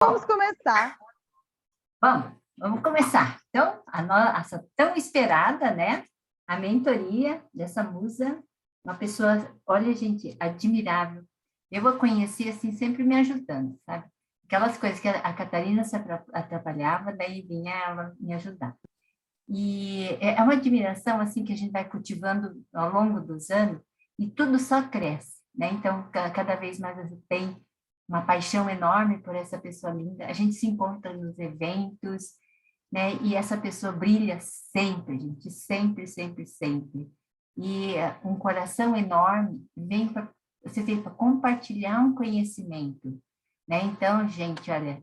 Vamos começar. Vamos começar. Então, a nossa tão esperada, né? A mentoria dessa musa, uma pessoa, olha, gente, admirável. Eu a conheci assim, sempre me ajudando, sabe? Aquelas coisas que a Catarina se atrapalhava, daí vinha ela me ajudar. E é uma admiração assim que a gente vai cultivando ao longo dos anos e tudo só cresce, né? Então, cada vez mais você tem uma paixão enorme por essa pessoa linda. A gente se encontra nos eventos, né? E essa pessoa brilha sempre, gente, sempre, sempre, sempre. E um coração enorme vem para você vê para compartilhar um conhecimento, né? Então, gente, olha,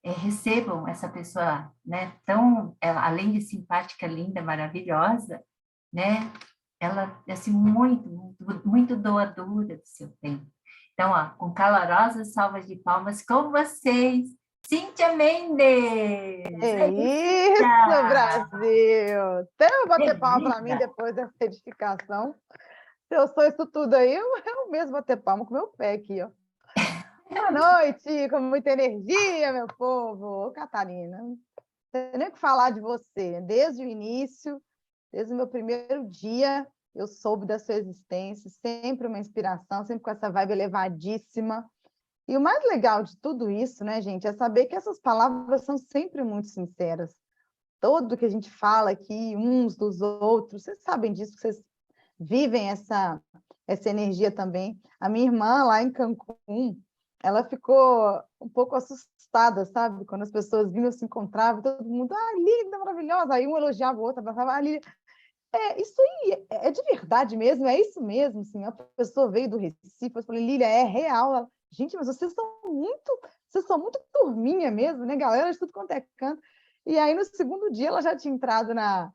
recebam essa pessoa, né, tão, ela, além de simpática, linda, maravilhosa, né, ela é assim, muito doadora do seu tempo. Então, ó, com calorosas salvas de palmas com vocês, Cíntia Mendes! É É isso, isso, Cíntia! Brasil! Até eu bater palma para mim Beleza! depois dessa edificação. Se eu sou isso tudo aí, eu mesmo bater palma com meu pé aqui, ó. Boa noite, com muita energia, meu povo. Ô, Catarina, não sei nem o que falar de você. Desde o início, desde o meu primeiro dia, eu soube da sua existência, sempre uma inspiração, sempre com essa vibe elevadíssima. E o mais legal de tudo isso, né, gente, é saber que essas palavras são sempre muito sinceras. Tudo que a gente fala aqui, uns dos outros, vocês sabem disso, vocês vivem essa energia também. A minha irmã, lá em Cancún, ela ficou um pouco assustada, sabe? Quando as pessoas vinham, se encontravam, todo mundo, linda, maravilhosa. Aí um elogiava o outro, abraçava, Lili. Isso aí é de verdade mesmo, é isso mesmo. Assim, a pessoa veio do Recife, eu falei, Lília, é real. Ela, gente, mas vocês são muito turminha mesmo, né, galera? De tudo quanto é canto. E aí, no segundo dia, ela já tinha entrado na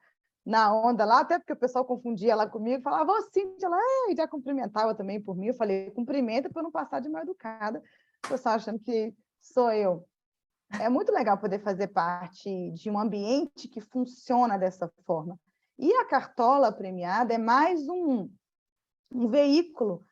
onda lá, até porque o pessoal confundia ela comigo, falava, ô, Cíntia, ela já cumprimentava também por mim. Eu falei, cumprimenta para eu não passar de mal educada. O pessoal achando que sou eu. É muito legal poder fazer parte de um ambiente que funciona dessa forma. E a Cartola Premiada é mais um veículo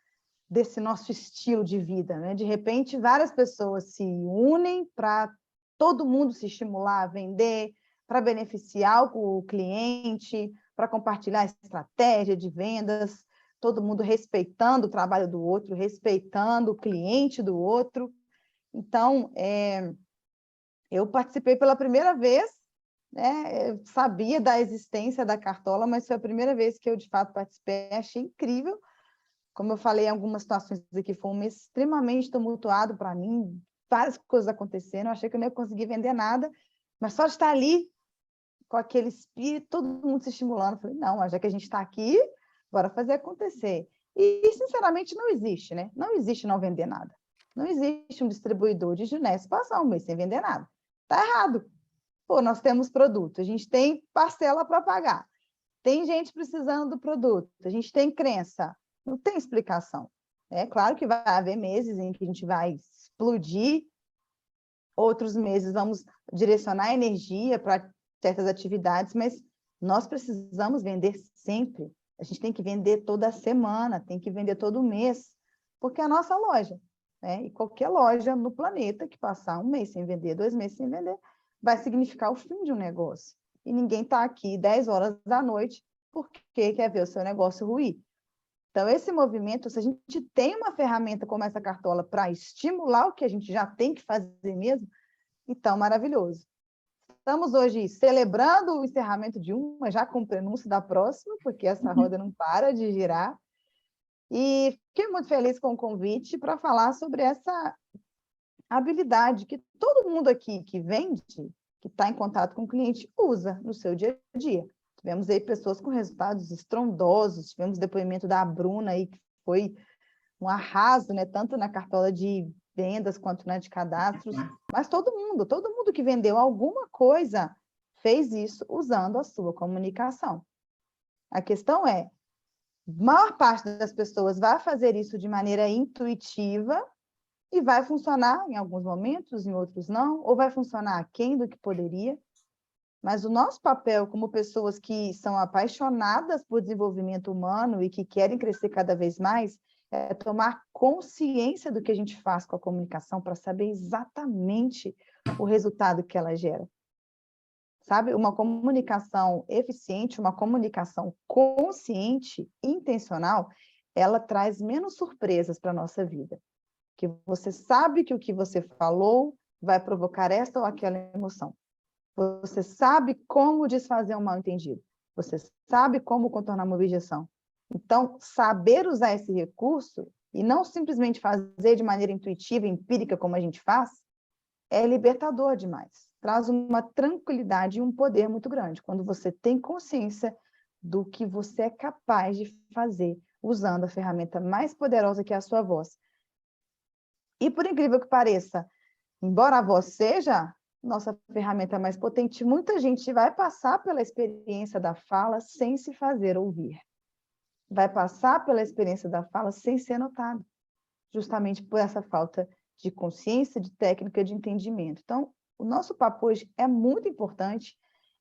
desse nosso estilo de vida, né? De repente, várias pessoas se unem para todo mundo se estimular a vender, para beneficiar o cliente, para compartilhar a estratégia de vendas, todo mundo respeitando o trabalho do outro, respeitando o cliente do outro. Então, eu participei pela primeira vez, né? Eu sabia da existência da Cartola, mas foi a primeira vez que eu, de fato, participei. Achei incrível. Como eu falei em algumas situações aqui, foi um mês extremamente tumultuado para mim, várias coisas acontecendo, eu achei que eu não ia conseguir vender nada, mas só de estar ali, com aquele espírito, todo mundo se estimulando, eu falei, não, já que a gente está aqui, bora fazer acontecer. E, sinceramente, não existe, né? Não existe não vender nada. Não existe um distribuidor de Junés passar um mês sem vender nada. Está errado. Pô, nós temos produto, a gente tem parcela para pagar, tem gente precisando do produto, a gente tem crença, não tem explicação. É claro que vai haver meses em que a gente vai explodir, outros meses vamos direcionar energia para certas atividades, mas nós precisamos vender sempre. A gente tem que vender toda semana, tem que vender todo mês, porque é a nossa loja, né? E qualquer loja no planeta que passar um mês sem vender, 2 meses sem vender, vai significar o fim de um negócio. E ninguém está aqui 10 horas da noite porque quer ver o seu negócio ruir. Então, esse movimento, se a gente tem uma ferramenta como essa Cartola para estimular o que a gente já tem que fazer mesmo, então, maravilhoso. Estamos hoje celebrando o encerramento de uma, já com o prenúncio da próxima, porque essa roda não para de girar. E fiquei muito feliz com o convite para falar sobre essa habilidade que todo mundo aqui que vende, que está em contato com o cliente, usa no seu dia a dia. Tivemos aí pessoas com resultados estrondosos, tivemos depoimento da Bruna aí, que foi um arraso, né? Tanto na cartola de vendas quanto na de cadastros, mas todo mundo que vendeu alguma coisa fez isso usando a sua comunicação. A questão é, a maior parte das pessoas vai fazer isso de maneira intuitiva e vai funcionar em alguns momentos, em outros não, ou vai funcionar aquém do que poderia. Mas o nosso papel como pessoas que são apaixonadas por desenvolvimento humano e que querem crescer cada vez mais é tomar consciência do que a gente faz com a comunicação para saber exatamente o resultado que ela gera. Sabe? Uma comunicação eficiente, uma comunicação consciente, intencional, ela traz menos surpresas para a nossa vida. Que você sabe que o que você falou vai provocar esta ou aquela emoção. Você sabe como desfazer um mal-entendido. Você sabe como contornar uma objeção. Então, saber usar esse recurso e não simplesmente fazer de maneira intuitiva, empírica, como a gente faz, é libertador demais. Traz uma tranquilidade e um poder muito grande, quando você tem consciência do que você é capaz de fazer, usando a ferramenta mais poderosa que é a sua voz. E por incrível que pareça, embora a voz seja nossa ferramenta mais potente, muita gente vai passar pela experiência da fala sem se fazer ouvir. Vai passar pela experiência da fala sem ser notado, justamente por essa falta de consciência, de técnica, de entendimento. Então, o nosso papo hoje é muito importante,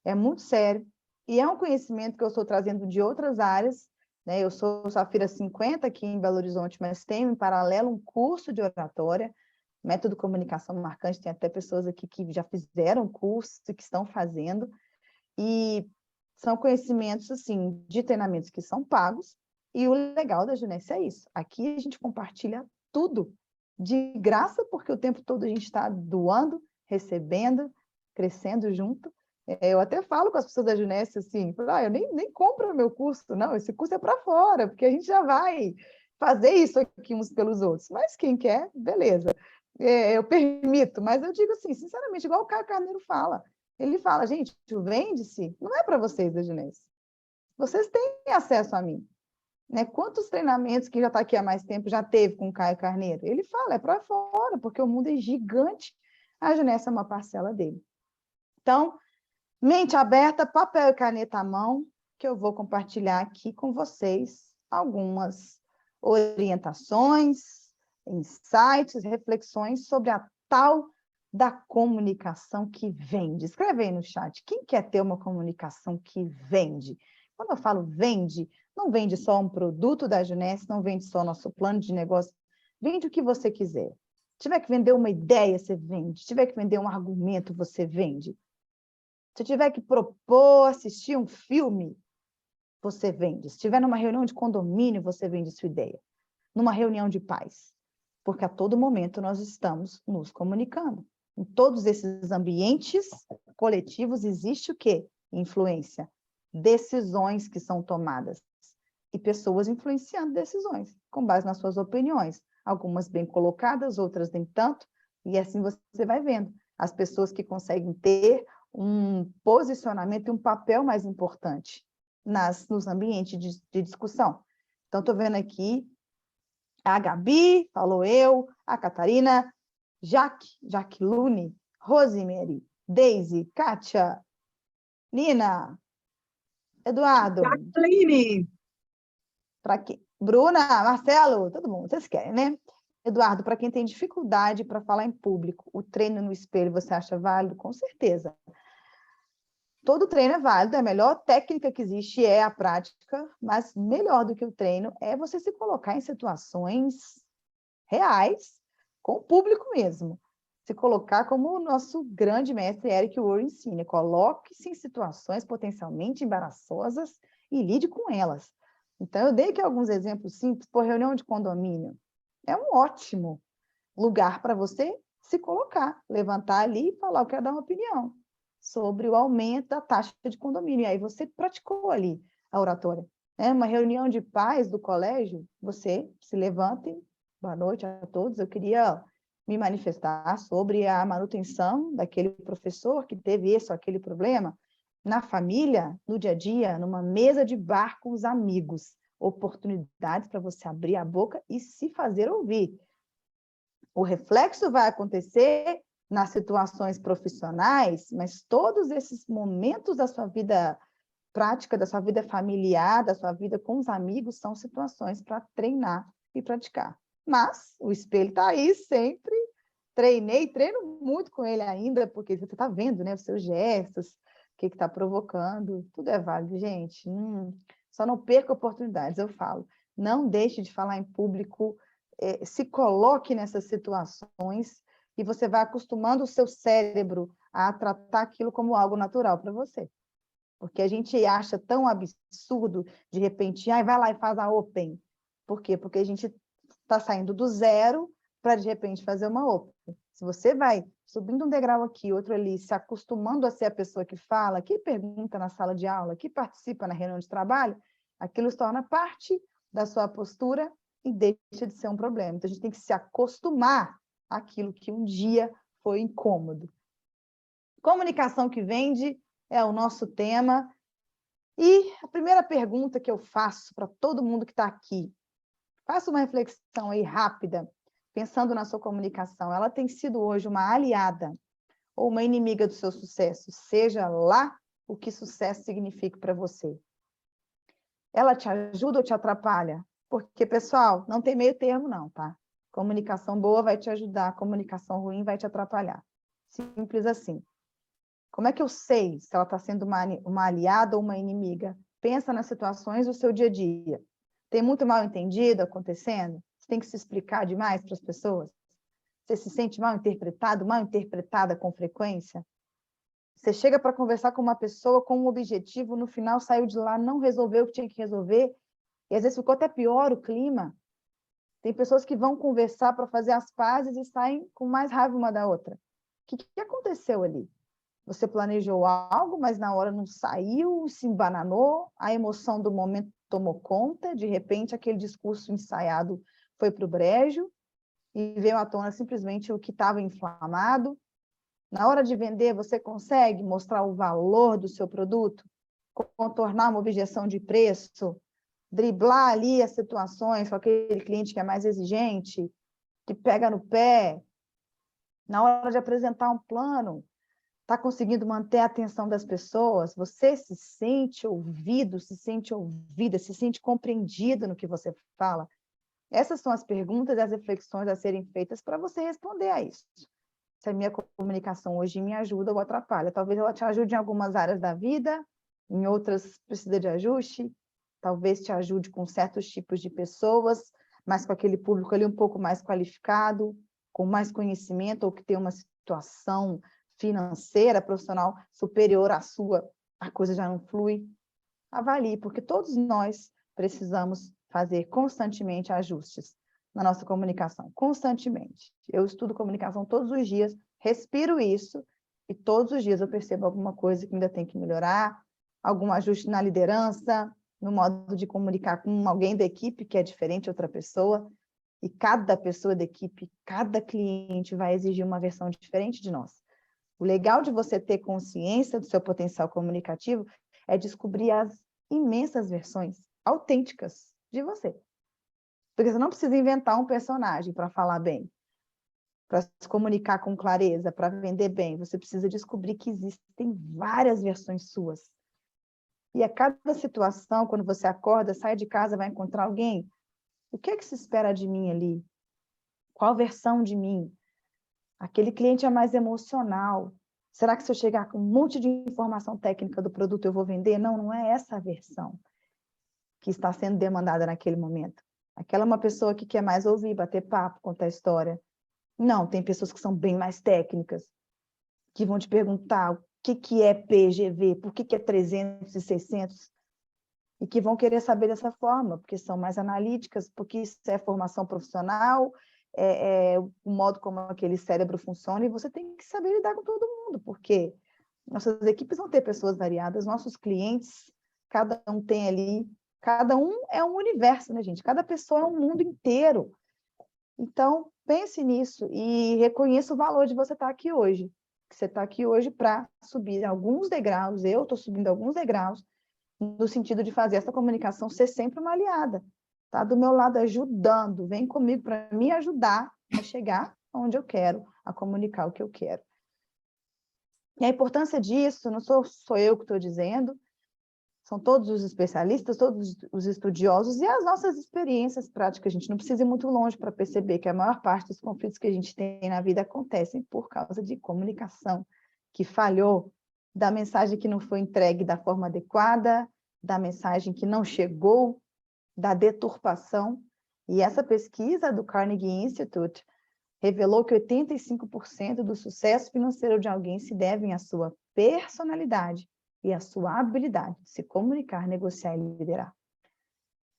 é muito sério, e é um conhecimento que eu estou trazendo de outras áreas, né? Eu sou Safira 50 aqui em Belo Horizonte, mas tenho em paralelo um curso de oratória, método comunicação marcante, tem até pessoas aqui que já fizeram curso, que estão fazendo, e são conhecimentos, assim, de treinamentos que são pagos, e o legal da Junesse é isso, aqui a gente compartilha tudo de graça, porque o tempo todo a gente está doando, recebendo, crescendo junto. Eu até falo com as pessoas da Junesse assim, eu nem compro o meu curso, não, esse curso é para fora, porque a gente já vai fazer isso aqui uns pelos outros, mas quem quer, beleza. Eu permito, mas eu digo assim, sinceramente, igual o Caio Carneiro fala, ele fala, gente, o Vende-se não é para vocês da Junesse, vocês têm acesso a mim. Né? Quantos treinamentos que já está aqui há mais tempo já teve com o Caio Carneiro? Ele fala, é para fora, porque o mundo é gigante, a Junesse é uma parcela dele. Então, mente aberta, papel e caneta à mão, que eu vou compartilhar aqui com vocês algumas orientações, insights, reflexões sobre a tal da comunicação que vende. Escreve aí no chat, quem quer ter uma comunicação que vende? Quando eu falo vende, não vende só um produto da Junesse, não vende só nosso plano de negócio, vende o que você quiser. Se tiver que vender uma ideia, você vende. Se tiver que vender um argumento, você vende. Se tiver que propor, assistir um filme, você vende. Se estiver numa reunião de condomínio, você vende sua ideia. Numa reunião de paz. Porque a todo momento nós estamos nos comunicando. Em todos esses ambientes coletivos existe o quê? Influência. Decisões que são tomadas. E pessoas influenciando decisões, com base nas suas opiniões. Algumas bem colocadas, outras nem tanto. E assim você vai vendo. As pessoas que conseguem ter um posicionamento e um papel mais importante nos ambientes de discussão. Então, estou vendo aqui a Gabi, falou eu, a Catarina, Jaque Lune, Rosemary, Deise, Kátia, Nina, Eduardo. Jacqueline. Bruna, Marcelo, todo mundo, vocês querem, né? Eduardo, para quem tem dificuldade para falar em público, o treino no espelho você acha válido? Com certeza. Todo treino é válido, a melhor técnica que existe é a prática, mas melhor do que o treino é você se colocar em situações reais, com o público mesmo. Se colocar como o nosso grande mestre Eric Worre ensina, coloque-se em situações potencialmente embaraçosas e lide com elas. Então, eu dei aqui alguns exemplos simples, por reunião de condomínio. É um ótimo lugar para você se colocar, levantar ali e falar, eu quero dar uma opinião sobre o aumento da taxa de condomínio. E aí você praticou ali a oratória. Uma reunião de pais do colégio, você se levanta e, boa noite a todos, eu queria me manifestar sobre a manutenção daquele professor que teve esse ou aquele problema na família, no dia a dia, numa mesa de bar com os amigos. Oportunidades para você abrir a boca e se fazer ouvir. O reflexo vai acontecer nas situações profissionais, mas todos esses momentos da sua vida prática, da sua vida familiar, da sua vida com os amigos, são situações para treinar e praticar. Mas o espelho está aí sempre, treino muito com ele ainda, porque você está vendo, né, os seus gestos, o que está provocando, tudo é válido, gente. Só não perca oportunidades, eu falo. Não deixe de falar em público, se coloque nessas situações e você vai acostumando o seu cérebro a tratar aquilo como algo natural para você. Porque a gente acha tão absurdo, de repente, vai lá e faz a Open. Por quê? Porque a gente está saindo do zero para, de repente, fazer uma Open. Se você vai subindo um degrau aqui, outro ali, se acostumando a ser a pessoa que fala, que pergunta na sala de aula, que participa na reunião de trabalho, aquilo se torna parte da sua postura e deixa de ser um problema. Então, a gente tem que se acostumar àquilo que um dia foi incômodo. Comunicação que vende é o nosso tema. E a primeira pergunta que eu faço para todo mundo que está aqui, faça uma reflexão aí rápida, pensando na sua comunicação. Ela tem sido hoje uma aliada ou uma inimiga do seu sucesso? Seja lá o que sucesso significa para você. Ela te ajuda ou te atrapalha? Porque, pessoal, não tem meio termo não, tá? Comunicação boa vai te ajudar, comunicação ruim vai te atrapalhar. Simples assim. Como é que eu sei se ela está sendo uma aliada ou uma inimiga? Pensa nas situações do seu dia a dia. Tem muito mal entendido acontecendo? Você tem que se explicar demais para as pessoas? Você se sente mal interpretado, mal interpretada com frequência? Você chega para conversar com uma pessoa com um objetivo, no final saiu de lá, não resolveu o que tinha que resolver, e às vezes ficou até pior o clima. Tem pessoas que vão conversar para fazer as pazes e saem com mais raiva uma da outra. O que aconteceu ali? Você planejou algo, mas na hora não saiu, se embananou, a emoção do momento tomou conta, de repente aquele discurso ensaiado foi para o brejo e veio à tona simplesmente o que estava inflamado. Na hora de vender, você consegue mostrar o valor do seu produto, contornar uma objeção de preço, driblar ali as situações com aquele cliente que é mais exigente, que pega no pé. Na hora de apresentar um plano, está conseguindo manter a atenção das pessoas? Você se sente ouvido, se sente ouvida, se sente compreendido no que você fala? Essas são as perguntas e as reflexões a serem feitas para você responder a isso. Se a minha comunicação hoje me ajuda ou atrapalha. Talvez ela te ajude em algumas áreas da vida, em outras precisa de ajuste, talvez te ajude com certos tipos de pessoas, mas com aquele público ali um pouco mais qualificado, com mais conhecimento, ou que tem uma situação financeira, profissional superior à sua, a coisa já não flui. Avalie, porque todos nós precisamos fazer constantemente ajustes na nossa comunicação, constantemente. Eu estudo comunicação todos os dias, respiro isso, e todos os dias eu percebo alguma coisa que ainda tem que melhorar, algum ajuste na liderança, no modo de comunicar com alguém da equipe que é diferente de outra pessoa, e cada pessoa da equipe, cada cliente vai exigir uma versão diferente de nós. O legal de você ter consciência do seu potencial comunicativo é descobrir as imensas versões autênticas de você. Porque você não precisa inventar um personagem para falar bem, para se comunicar com clareza, para vender bem. Você precisa descobrir que existem várias versões suas. E a cada situação, quando você acorda, sai de casa, vai encontrar alguém, o que é que se espera de mim ali? Qual versão de mim? Aquele cliente é mais emocional. Será que se eu chegar com um monte de informação técnica do produto, eu vou vender? Não, não é essa a versão que está sendo demandada naquele momento. Aquela é uma pessoa que quer mais ouvir, bater papo, contar história. Não, tem pessoas que são bem mais técnicas, que vão te perguntar o que é PGV, por que é 300 e 600, e que vão querer saber dessa forma, porque são mais analíticas, porque isso é formação profissional, o modo como aquele cérebro funciona, e você tem que saber lidar com todo mundo, porque nossas equipes vão ter pessoas variadas, nossos clientes, cada um tem ali, cada um é um universo, né, gente? Cada pessoa é um mundo inteiro. Então, pense nisso e reconheça o valor de você estar aqui hoje. Que você está aqui hoje para subir alguns degraus, eu estou subindo alguns degraus, no sentido de fazer essa comunicação ser sempre uma aliada. Tá do meu lado ajudando, vem comigo para me ajudar a chegar onde eu quero, a comunicar o que eu quero. E a importância disso, não sou eu que estou dizendo, são todos os especialistas, todos os estudiosos e as nossas experiências práticas. A gente não precisa ir muito longe para perceber que a maior parte dos conflitos que a gente tem na vida acontecem por causa de comunicação, que falhou, da mensagem que não foi entregue da forma adequada, da mensagem que não chegou, da deturpação. E essa pesquisa do Carnegie Institute revelou que 85% do sucesso financeiro de alguém se devem à sua personalidade e à sua habilidade de se comunicar, negociar e liderar.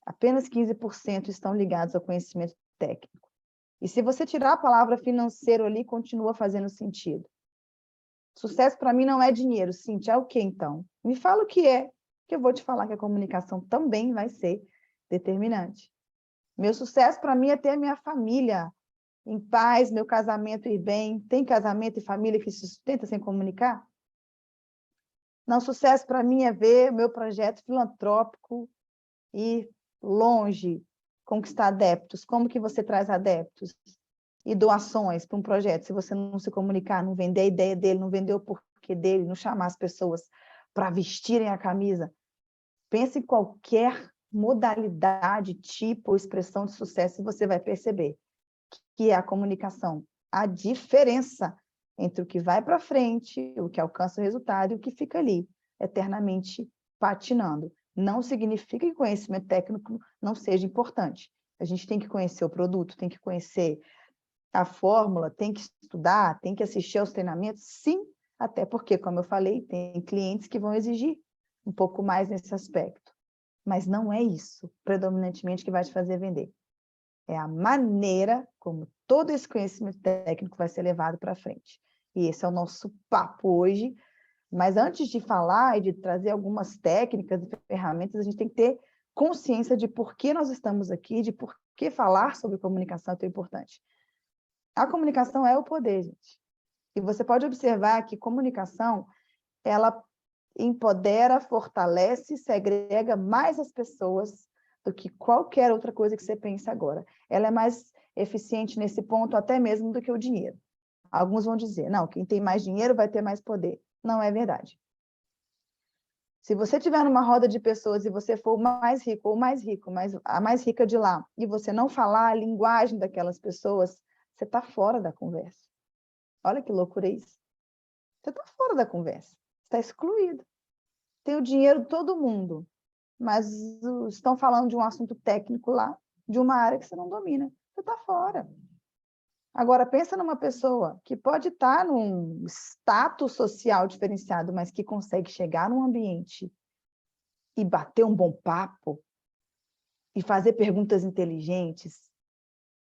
Apenas 15% estão ligados ao conhecimento técnico. E se você tirar a palavra financeiro ali, continua fazendo sentido. Sucesso para mim não é dinheiro. Cíntia, é o que então? Me fala o que é, que eu vou te falar que a comunicação também vai ser determinante. Meu sucesso para mim é ter a minha família em paz, meu casamento ir bem. Tem casamento e família que se sustenta sem comunicar? Não, sucesso para mim é ver meu projeto filantrópico ir longe, conquistar adeptos. Como que você traz adeptos e doações para um projeto? Se você não se comunicar, não vender a ideia dele, não vender o porquê dele, não chamar as pessoas para vestirem a camisa. Pense em qualquer modalidade, tipo ou expressão de sucesso e você vai perceber que é a comunicação. A diferença entre o que vai para frente, o que alcança o resultado e o que fica ali, eternamente patinando. Não significa que conhecimento técnico não seja importante. A gente tem que conhecer o produto, tem que conhecer a fórmula, tem que estudar, tem que assistir aos treinamentos, sim, até porque, como eu falei, tem clientes que vão exigir um pouco mais nesse aspecto. Mas não é isso, predominantemente, que vai te fazer vender. É a maneira como todo esse conhecimento técnico vai ser levado para frente. E esse é o nosso papo hoje. Mas antes de falar e de trazer algumas técnicas e ferramentas, a gente tem que ter consciência de por que nós estamos aqui, de por que falar sobre comunicação é tão importante. A comunicação é o poder, gente. E você pode observar que comunicação, ela empodera, fortalece, segrega mais as pessoas do que qualquer outra coisa que você pense agora. Ela é mais eficiente nesse ponto até mesmo do que o dinheiro. Alguns vão dizer, não, quem tem mais dinheiro vai ter mais poder. Não é verdade. Se você estiver numa roda de pessoas e você for o mais rico ou mais rico, a mais rica de lá, e você não falar a linguagem daquelas pessoas, você está fora da conversa. Olha que loucura isso. Você está fora da conversa. Está excluído. Tem o dinheiro de todo mundo, mas estão falando de um assunto técnico lá, de uma área que você não domina. Você está fora. Agora, pensa numa pessoa que pode estar num status social diferenciado, mas que consegue chegar num ambiente e bater um bom papo, e fazer perguntas inteligentes,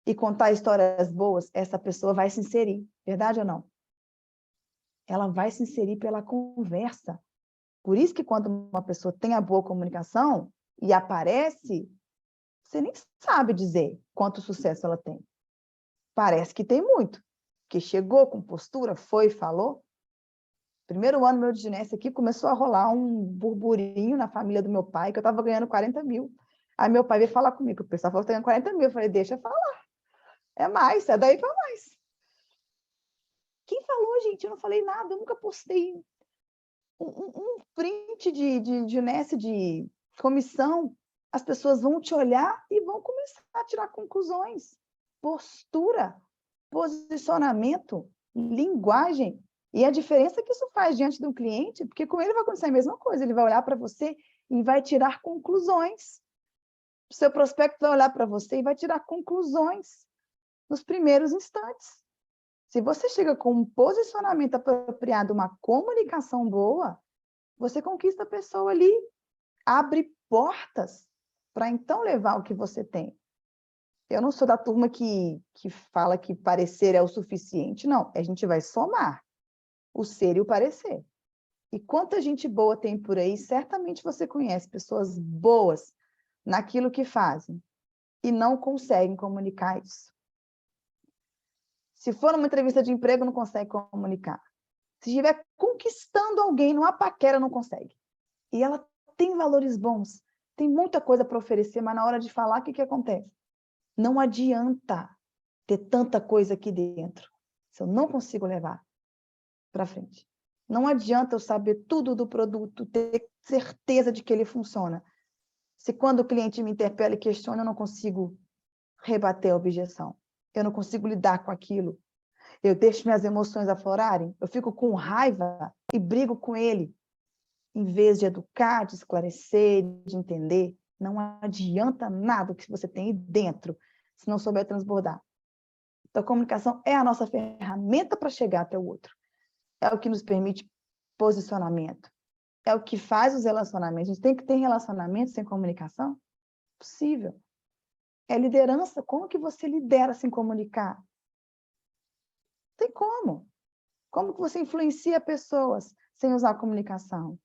e contar histórias boas, essa pessoa vai se inserir. Verdade ou não? Ela vai se inserir pela conversa. Por isso que quando uma pessoa tem a boa comunicação e aparece, você nem sabe dizer quanto sucesso ela tem. Parece que tem muito, que chegou com postura, foi e falou. Primeiro ano meu de ginástica aqui, começou a rolar um burburinho na família do meu pai, que eu estava ganhando 40 mil. Aí meu pai veio falar comigo, o pessoal falou que eu ganhando 40 mil. Eu falei, deixa eu falar. É mais, é daí para mais. Quem falou, gente? Eu não falei nada, eu nunca postei um print de ginástica de comissão. As pessoas vão te olhar e vão começar a tirar conclusões. Postura, posicionamento, linguagem. E a diferença que isso faz diante de um cliente, porque com ele vai acontecer a mesma coisa, ele vai olhar para você e vai tirar conclusões. O seu prospecto vai olhar para você e vai tirar conclusões nos primeiros instantes. Se você chega com um posicionamento apropriado, uma comunicação boa, você conquista a pessoa ali, abre portas para então levar o que você tem. Eu não sou da turma que fala que parecer é o suficiente, não. A gente vai somar o ser e o parecer. E quanta gente boa tem por aí, certamente você conhece pessoas boas naquilo que fazem e não conseguem comunicar isso. Se for numa entrevista de emprego, não consegue comunicar. Se estiver conquistando alguém numa paquera, não consegue. E ela tem valores bons, tem muita coisa para oferecer, mas na hora de falar, o que acontece? Não adianta ter tanta coisa aqui dentro, se eu não consigo levar para frente. Não adianta eu saber tudo do produto, ter certeza de que ele funciona. Se quando o cliente me interpela e questiona, eu não consigo rebater a objeção. Eu não consigo lidar com aquilo. Eu deixo minhas emoções aflorarem, eu fico com raiva e brigo com ele, em vez de educar, de esclarecer, de entender. Não adianta nada que você tem aí dentro, se não souber transbordar. Então, a comunicação é a nossa ferramenta para chegar até o outro. É o que nos permite posicionamento. É o que faz os relacionamentos. A gente tem que ter relacionamento sem comunicação? Possível. É liderança. Como que você lidera sem comunicar? Tem como. Como que você influencia pessoas sem usar a comunicação?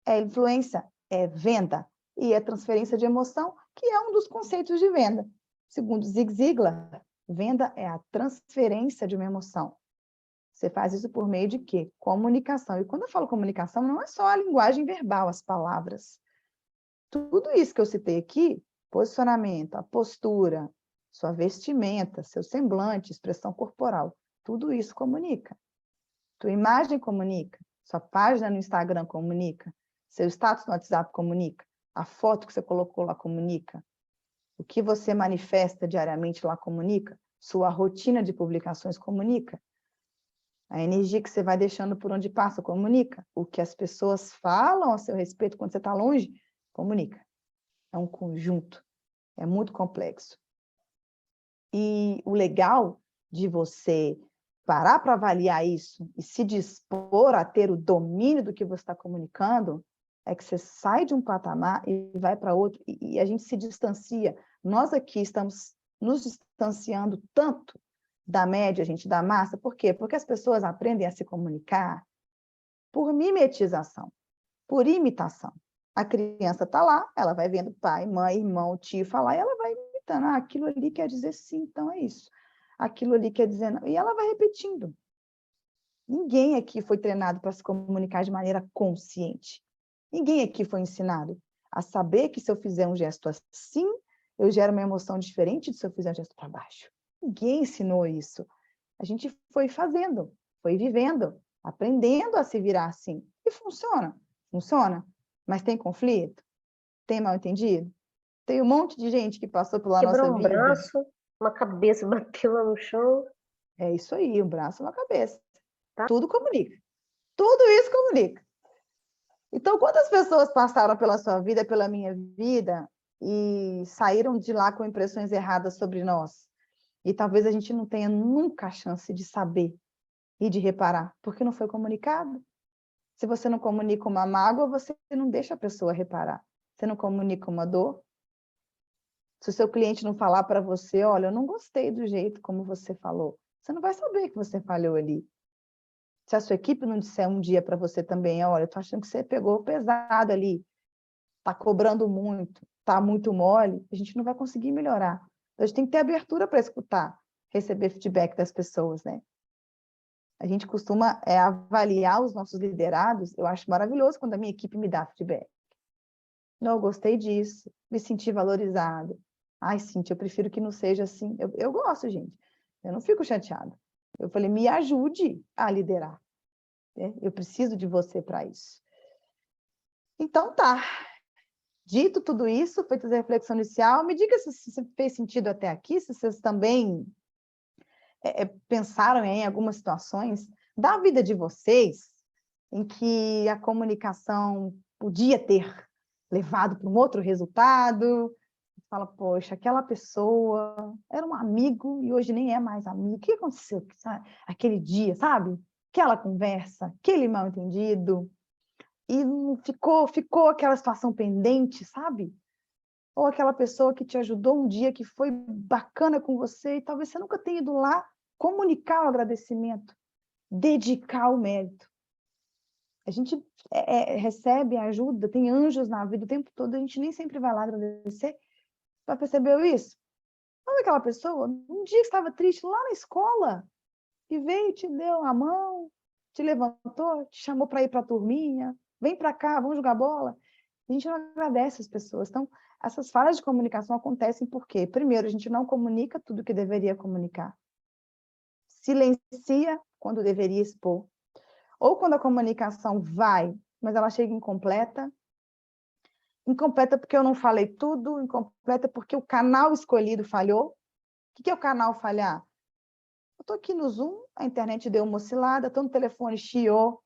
É influência, é venda e é transferência de emoção, que é um dos conceitos de venda. Segundo Zig Ziglar, venda é a transferência de uma emoção. Você faz isso por meio de quê? Comunicação. E quando eu falo comunicação, não é só a linguagem verbal, as palavras. Tudo isso que eu citei aqui, posicionamento, a postura, sua vestimenta, seu semblante, expressão corporal, tudo isso comunica. Tua imagem comunica, sua página no Instagram comunica, seu status no WhatsApp comunica, a foto que você colocou lá comunica, o que você manifesta diariamente lá comunica, sua rotina de publicações comunica, a energia que você vai deixando por onde passa comunica, o que as pessoas falam a seu respeito quando você está longe comunica. É um conjunto, é muito complexo. E o legal de você parar para avaliar isso e se dispor a ter o domínio do que você está comunicando, é que você sai de um patamar e vai para outro, e a gente se distancia. Nós aqui estamos nos distanciando tanto da média, gente, da massa. Por quê? Porque as pessoas aprendem a se comunicar por mimetização, por imitação. A criança está lá, ela vai vendo pai, mãe, irmão, tio falar, e ela vai imitando. Ah, aquilo ali quer dizer sim, então é isso. Aquilo ali quer dizer não. E ela vai repetindo. Ninguém aqui foi treinado para se comunicar de maneira consciente. Ninguém aqui foi ensinado a saber que se eu fizer um gesto assim, eu gero uma emoção diferente de se eu fizer um gesto para baixo. Ninguém ensinou isso. A gente foi fazendo, foi vivendo, aprendendo a se virar assim. E funciona. Funciona. Mas tem conflito? Tem mal-entendido? Tem um monte de gente que passou pela nossa Quebrou um vida. braço, uma cabeça bateu lá no chão. É isso aí, um braço e uma cabeça. Tá. Tudo comunica. Tudo isso comunica. Então, quantas pessoas passaram pela sua vida, pela minha vida, e saíram de lá com impressões erradas sobre nós? E talvez a gente não tenha nunca a chance de saber e de reparar, porque não foi comunicado. Se você não comunica uma mágoa, você não deixa a pessoa reparar. Você não comunica uma dor. Se o seu cliente não falar para você, olha, eu não gostei do jeito como você falou, você não vai saber que você falhou ali. Se a sua equipe não disser um dia para você também, olha, eu tô achando que você pegou pesado ali, tá cobrando muito, tá muito mole, a gente não vai conseguir melhorar. Então, a gente tem que ter abertura para escutar, receber feedback das pessoas, né? A gente costuma avaliar os nossos liderados, eu acho maravilhoso quando a minha equipe me dá feedback. Não, eu gostei disso, me senti valorizado. Ai, Cíntia, eu prefiro que não seja assim. Eu gosto, gente. Eu não fico chateada. Eu falei, me ajude a liderar. Né? Eu preciso de você para isso. Então, tá. Dito tudo isso, feita essa reflexão inicial, me diga se fez sentido até aqui, se vocês também pensaram em algumas situações da vida de vocês em que a comunicação podia ter levado para um outro resultado. Fala, poxa, aquela pessoa era um amigo e hoje nem é mais amigo. O que aconteceu aquele dia, sabe? Aquela conversa, aquele mal-entendido. E ficou aquela situação pendente, sabe? Ou aquela pessoa que te ajudou um dia, que foi bacana com você, e talvez você nunca tenha ido lá comunicar o agradecimento, dedicar o mérito. A gente recebe ajuda, tem anjos na vida o tempo todo, a gente nem sempre vai lá agradecer. Já percebeu isso? Sabe aquela pessoa, um dia que estava triste lá na escola, que veio, te deu a mão, te levantou, te chamou para ir para a turminha, vem para cá, vamos jogar bola. A gente não agradece as pessoas. Então, essas falhas de comunicação acontecem porque, primeiro, a gente não comunica tudo que deveria comunicar. Silencia quando deveria expor. Ou quando a comunicação vai, mas ela chega incompleta. Incompleta porque eu não falei tudo, incompleta porque o canal escolhido falhou. O que é o canal falhar? Eu estou aqui no Zoom, a internet deu uma oscilada, estou no telefone, chiou.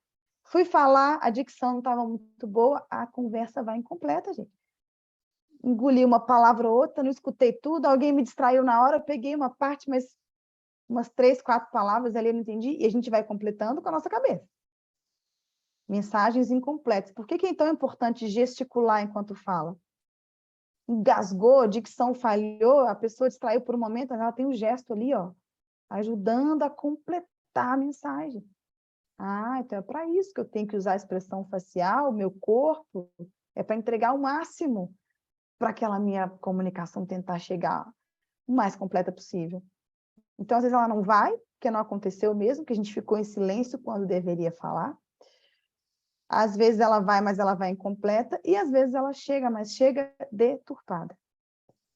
Fui falar, a dicção não estava muito boa, a conversa vai incompleta, gente. engoli uma palavra ou outra, não escutei tudo, alguém me distraiu na hora, eu peguei uma parte, mas umas 3, 4 palavras ali eu não entendi, e a gente vai completando com a nossa cabeça. Mensagens incompletas. Por que é tão importante gesticular enquanto fala? Engasgou, dicção falhou, a pessoa distraiu por um momento, ela tem um gesto ali, ó, ajudando a completar a mensagem. Ah, então é para isso que eu tenho que usar a expressão facial, meu corpo, é para entregar o máximo para aquela minha comunicação tentar chegar o mais completa possível. Então, às vezes ela não vai, porque não aconteceu mesmo, que a gente ficou em silêncio quando deveria falar. Às vezes ela vai, mas ela vai incompleta, e às vezes ela chega, mas chega deturpada,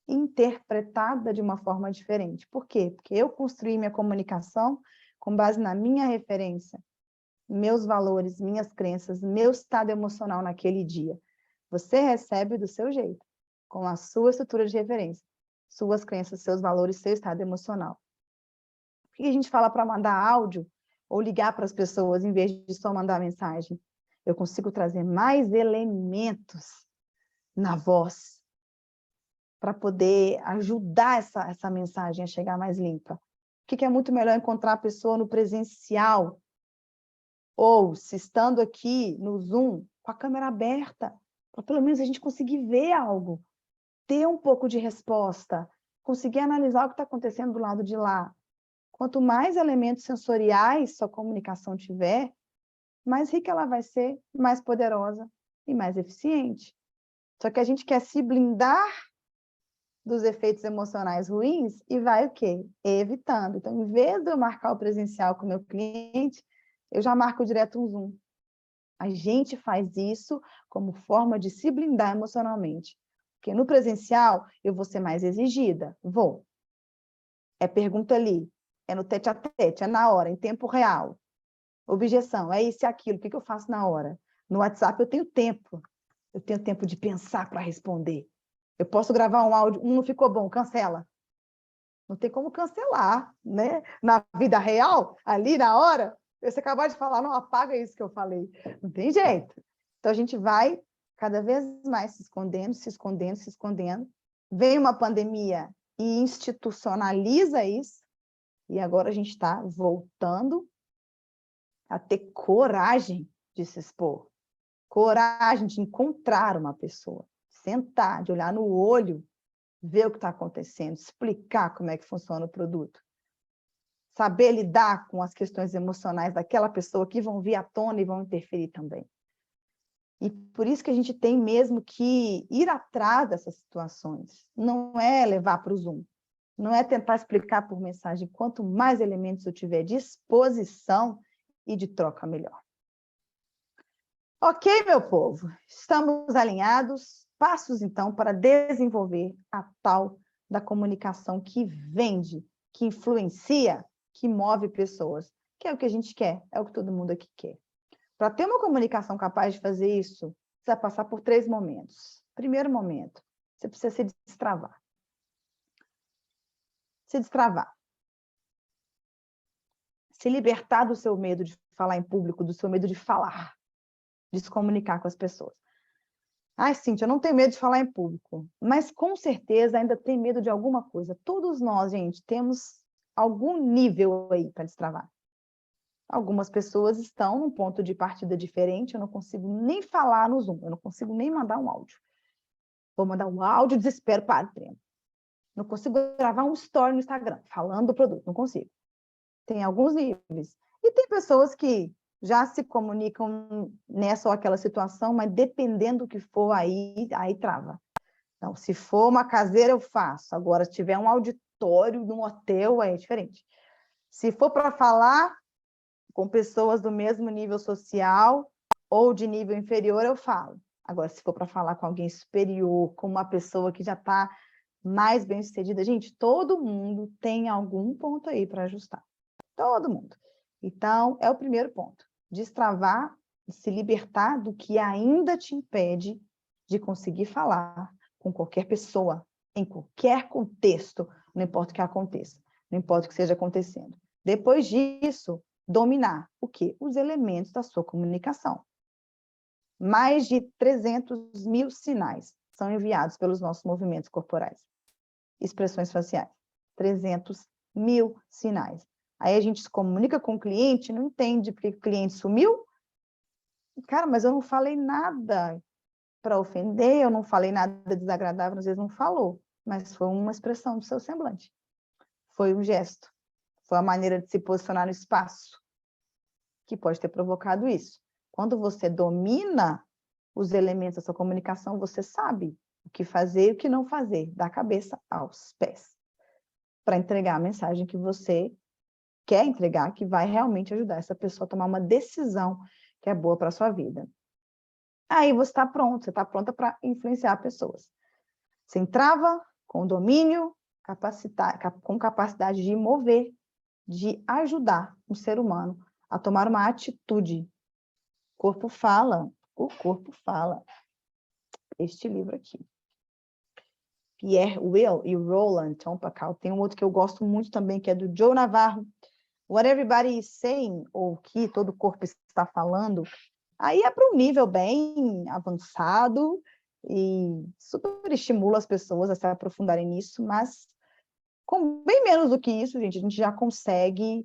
interpretada de uma forma diferente. Por quê? Porque eu construí minha comunicação com base na minha referência, meus valores, minhas crenças, meu estado emocional naquele dia. Você recebe do seu jeito, com a sua estrutura de referência, suas crenças, seus valores, seu estado emocional. Por que a gente fala para mandar áudio ou ligar para as pessoas em vez de só mandar mensagem? Eu consigo trazer mais elementos na voz para poder ajudar essa mensagem a chegar mais limpa. O que é muito melhor encontrar a pessoa no presencial ou, se estando aqui no Zoom, com a câmera aberta, para pelo menos a gente conseguir ver algo, ter um pouco de resposta, conseguir analisar o que está acontecendo do lado de lá. Quanto mais elementos sensoriais sua comunicação tiver, mais rica ela vai ser, mais poderosa e mais eficiente. Só que a gente quer se blindar dos efeitos emocionais ruins e vai o quê? Evitando. Então, em vez de eu marcar o presencial com o meu cliente, eu já marco direto um Zoom. A gente faz isso como forma de se blindar emocionalmente. Porque no presencial, eu vou ser mais exigida. Vou. É pergunta ali. É no tete-a-tete, é na hora, em tempo real. Objeção, é isso e aquilo, o que eu faço na hora? No WhatsApp eu tenho tempo de pensar para responder. Eu posso gravar um áudio, não ficou bom, cancela. Não tem como cancelar, né? Na vida real, ali na hora, você acabar de falar, não, apaga isso que eu falei. Não tem jeito. Então a gente vai cada vez mais se escondendo, se escondendo, se escondendo. Vem uma pandemia e institucionaliza isso, e agora a gente está voltando a ter coragem de se expor, coragem de encontrar uma pessoa, sentar, de olhar no olho, ver o que está acontecendo, explicar como é que funciona o produto, saber lidar com as questões emocionais daquela pessoa que vão vir à tona e vão interferir também. E por isso que a gente tem mesmo que ir atrás dessas situações, não é levar para o Zoom, não é tentar explicar por mensagem, quanto mais elementos eu tiver de exposição e de troca, melhor. Ok, meu povo, estamos alinhados. Passos, então, para desenvolver a tal da comunicação que vende, que influencia, que move pessoas, que é o que a gente quer, é o que todo mundo aqui quer. Para ter uma comunicação capaz de fazer isso, você vai passar por 3 momentos. Primeiro momento, você precisa se destravar. Se destravar. Se libertar do seu medo de falar em público, do seu medo de falar, de se comunicar com as pessoas. Ai, Cíntia, eu não tenho medo de falar em público, mas com certeza ainda tem medo de alguma coisa. Todos nós, gente, temos algum nível aí para destravar. Algumas pessoas estão num ponto de partida diferente, eu não consigo nem falar no Zoom, eu não consigo nem mandar um áudio. Vou mandar um áudio, desespero, para o treino. Não consigo gravar um story no Instagram, falando do produto, não consigo. Tem alguns níveis. E tem pessoas que já se comunicam nessa ou aquela situação, mas dependendo do que for, aí trava. Então, se for uma caseira, eu faço. Agora, se tiver um auditório num hotel, aí é diferente. Se for para falar com pessoas do mesmo nível social ou de nível inferior, eu falo. Agora, se for para falar com alguém superior, com uma pessoa que já está mais bem-sucedida, gente, todo mundo tem algum ponto aí para ajustar. Todo mundo. Então, é o primeiro ponto. Destravar, se libertar do que ainda te impede de conseguir falar com qualquer pessoa, em qualquer contexto, não importa o que aconteça, não importa o que esteja acontecendo. Depois disso, dominar o quê? Os elementos da sua comunicação. Mais de 300 mil sinais. são enviados pelos nossos movimentos corporais. Expressões faciais. 300 mil sinais. Aí a gente se comunica com o cliente, não entende porque o cliente sumiu. Cara, mas eu não falei nada para ofender, eu não falei nada desagradável, às vezes não falou, mas foi uma expressão do seu semblante. Foi um gesto. Foi a maneira de se posicionar no espaço que pode ter provocado isso. Quando você domina os elementos da sua comunicação, você sabe o que fazer e o que não fazer, da cabeça aos pés, para entregar a mensagem que você quer entregar, que vai realmente ajudar essa pessoa a tomar uma decisão que é boa para a sua vida. Aí você está pronto, você está pronta para influenciar pessoas. Você entrava com domínio, com capacidade de mover, de ajudar um ser humano a tomar uma atitude. O corpo fala. Este livro aqui. Pierre Will e Roland Tompakal. Tem um outro que eu gosto muito também, que é do Joe Navarro. What Everybody is Saying, ou que todo o corpo está falando. Aí é para um nível bem avançado e super estimula as pessoas a se aprofundarem nisso, mas com bem menos do que isso, gente, a gente já consegue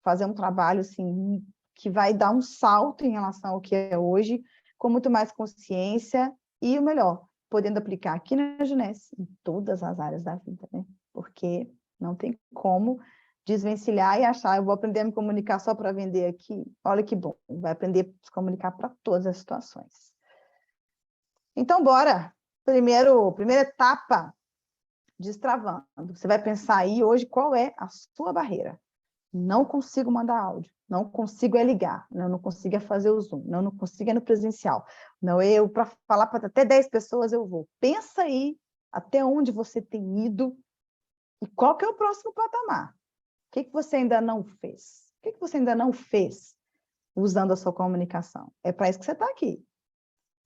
fazer um trabalho assim, que vai dar um salto em relação ao que é hoje, com muito mais consciência e o melhor, podendo aplicar aqui na Junesse, em todas as áreas da vida, né? Porque não tem como desvencilhar e achar, eu vou aprender a me comunicar só para vender aqui. Olha que bom, vai aprender a se comunicar para todas as situações. Então, bora! Primeira etapa, destravando. Você vai pensar aí hoje qual é a sua barreira. Não consigo mandar áudio, não consigo ligar, não consigo fazer o Zoom, não consigo no presencial. Não, eu, para falar para até 10 pessoas, eu vou. Pensa aí até onde você tem ido e qual que é o próximo patamar. O que você ainda não fez? O que você ainda não fez usando a sua comunicação? É para isso que você está aqui.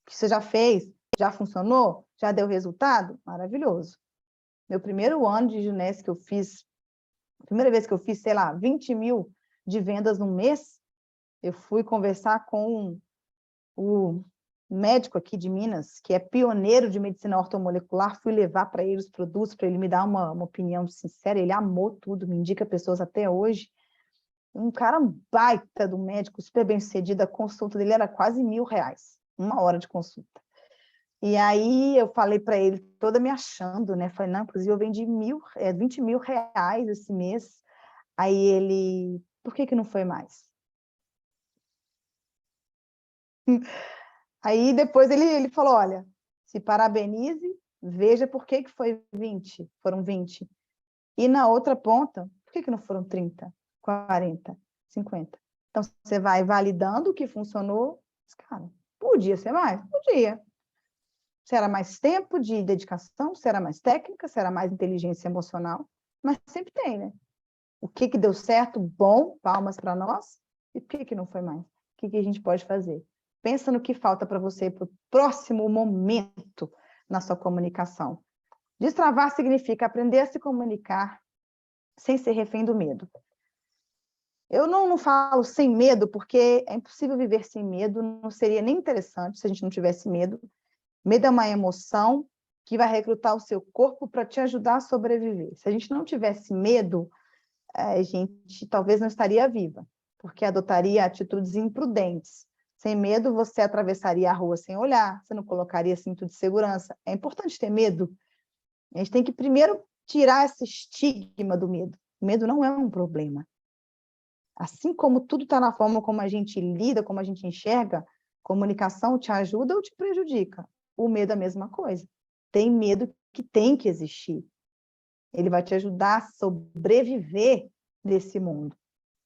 O que você já fez? Já funcionou? Já deu resultado? Maravilhoso. Meu primeiro ano de Junesse que eu fiz, a primeira vez que eu fiz, sei lá, 20 mil de vendas no mês, eu fui conversar com o médico aqui de Minas, que é pioneiro de medicina ortomolecular, fui levar para ele os produtos, para ele me dar uma opinião sincera, ele amou tudo, me indica pessoas até hoje. Um cara baita do médico, super bem-sucedido, a consulta dele era quase R$1.000, 1 hora de consulta. E aí eu falei para ele, toda me achando, né? Falei, não, inclusive eu vendi 20 mil reais esse mês. Aí ele, por que não foi mais? Aí depois ele falou, olha, se parabenize, veja por que foi 20, foram 20. E na outra ponta, por que não foram 30, 40, 50? Então, você vai validando o que funcionou. Cara, podia ser mais? Podia. Se era mais tempo de dedicação, se era mais técnica, se era mais inteligência emocional, mas sempre tem, né? O que deu certo, bom, palmas para nós, e por que não foi mais? O que a gente pode fazer? Pensa no que falta para você para o próximo momento na sua comunicação. Destravar significa aprender a se comunicar sem ser refém do medo. Eu não falo sem medo, porque é impossível viver sem medo, não seria nem interessante se a gente não tivesse medo. Medo é uma emoção que vai recrutar o seu corpo para te ajudar a sobreviver. Se a gente não tivesse medo, a gente talvez não estaria viva, porque adotaria atitudes imprudentes. Sem medo, você atravessaria a rua sem olhar, você não colocaria cinto de segurança. É importante ter medo. A gente tem que primeiro tirar esse estigma do medo. O medo não é um problema. Assim como tudo está na forma como a gente lida, como a gente enxerga, comunicação te ajuda ou te prejudica? O medo é a mesma coisa. Tem medo que tem que existir. Ele vai te ajudar a sobreviver nesse mundo.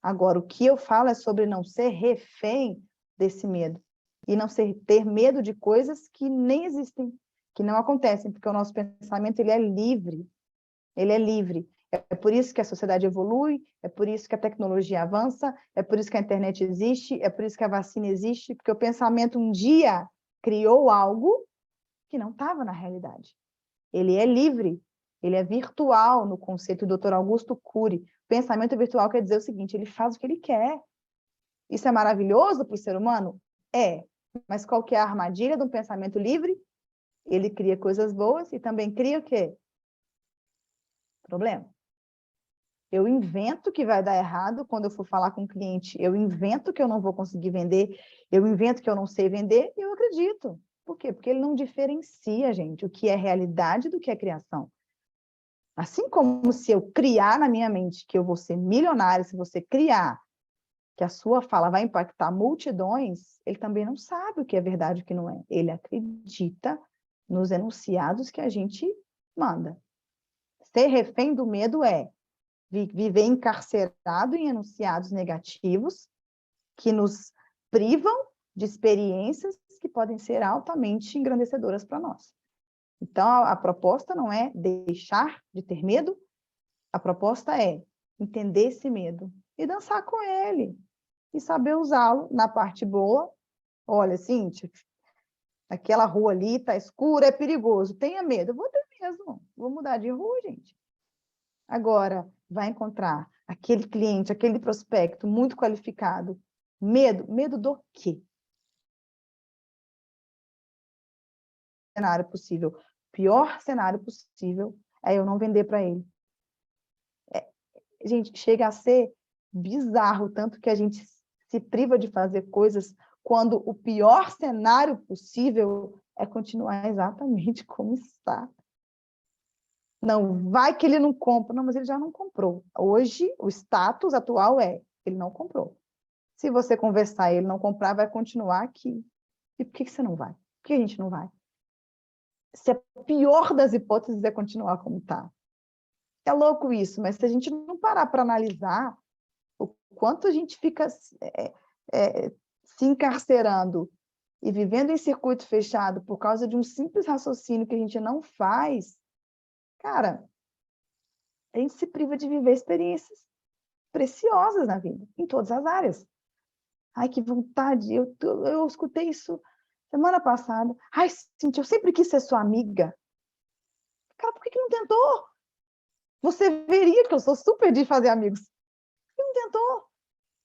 Agora, o que eu falo é sobre não ser refém desse medo. E não ter medo de coisas que nem existem, que não acontecem, porque o nosso pensamento ele é livre. Ele é livre. É por isso que a sociedade evolui, é por isso que a tecnologia avança, é por isso que a internet existe, é por isso que a vacina existe, porque o pensamento um dia criou algo que não estava na realidade. Ele é livre, ele é virtual no conceito do Dr. Augusto Cury. Pensamento virtual quer dizer o seguinte, ele faz o que ele quer. Isso é maravilhoso para o ser humano? É. Mas qual que é a armadilha de um pensamento livre? Ele cria coisas boas e também cria o quê? Problema. Eu invento que vai dar errado quando eu for falar com o cliente. Eu invento que eu não vou conseguir vender. Eu invento que eu não sei vender e eu acredito. Por quê? Porque ele não diferencia, gente, o que é realidade do que é criação. Assim como se eu criar na minha mente que eu vou ser milionário, se você criar que a sua fala vai impactar multidões, ele também não sabe o que é verdade e o que não é. Ele acredita nos enunciados que a gente manda. Ser refém do medo é viver encarcerado em enunciados negativos que nos privam de experiências que podem ser altamente engrandecedoras para nós. Então, a proposta não é deixar de ter medo, a proposta é entender esse medo e dançar com ele, e saber usá-lo na parte boa. Olha, Cíntia, aquela rua ali está escura, é perigoso, tenha medo. Eu vou ter mesmo, vou mudar de rua, gente. Agora, vai encontrar aquele cliente, aquele prospecto muito qualificado. Medo? Medo do quê? Cenário possível. Pior cenário possível é eu não vender para ele. Gente, chega a ser bizarro, tanto que a gente se priva de fazer coisas quando o pior cenário possível é continuar exatamente como está. Não, vai que ele não compra. Não, mas ele já não comprou. Hoje, o status atual é, ele não comprou. Se você conversar e ele não comprar, vai continuar aqui. E por que você não vai? Por que a gente não vai? Se a pior das hipóteses é continuar como está. É louco isso, mas se a gente não parar para analisar o quanto a gente fica se encarcerando e vivendo em circuito fechado por causa de um simples raciocínio que a gente não faz, cara, a gente se priva de viver experiências preciosas na vida, em todas as áreas. Ai, que vontade, eu escutei isso semana passada. Ai, Cíntia, eu sempre quis ser sua amiga. Cara, por que não tentou? Você veria que eu sou super de fazer amigos. Por que não tentou?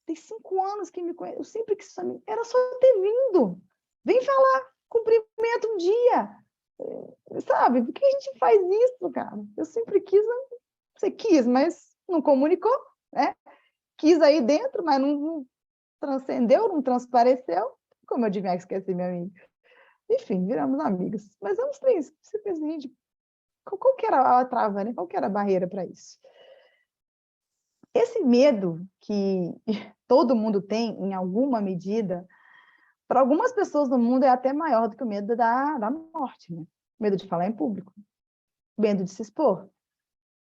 Tem 5 anos que me conhece, eu sempre quis ser amiga. Era só ter vindo. Vem falar, cumprimento um dia. Sabe, por que a gente faz isso, cara? Eu sempre quis, você quis, mas não comunicou, né? Quis aí dentro, mas não transcendeu, não transpareceu. Como eu devia esquecer minha amiga? Enfim, viramos amigas. Mas vamos para isso. Você pensa, gente, qual que era a trava, né? Qual que era a barreira para isso? Esse medo que todo mundo tem, em alguma medida, para algumas pessoas no mundo é até maior do que o medo da morte, né? Medo de falar em público, medo de se expor.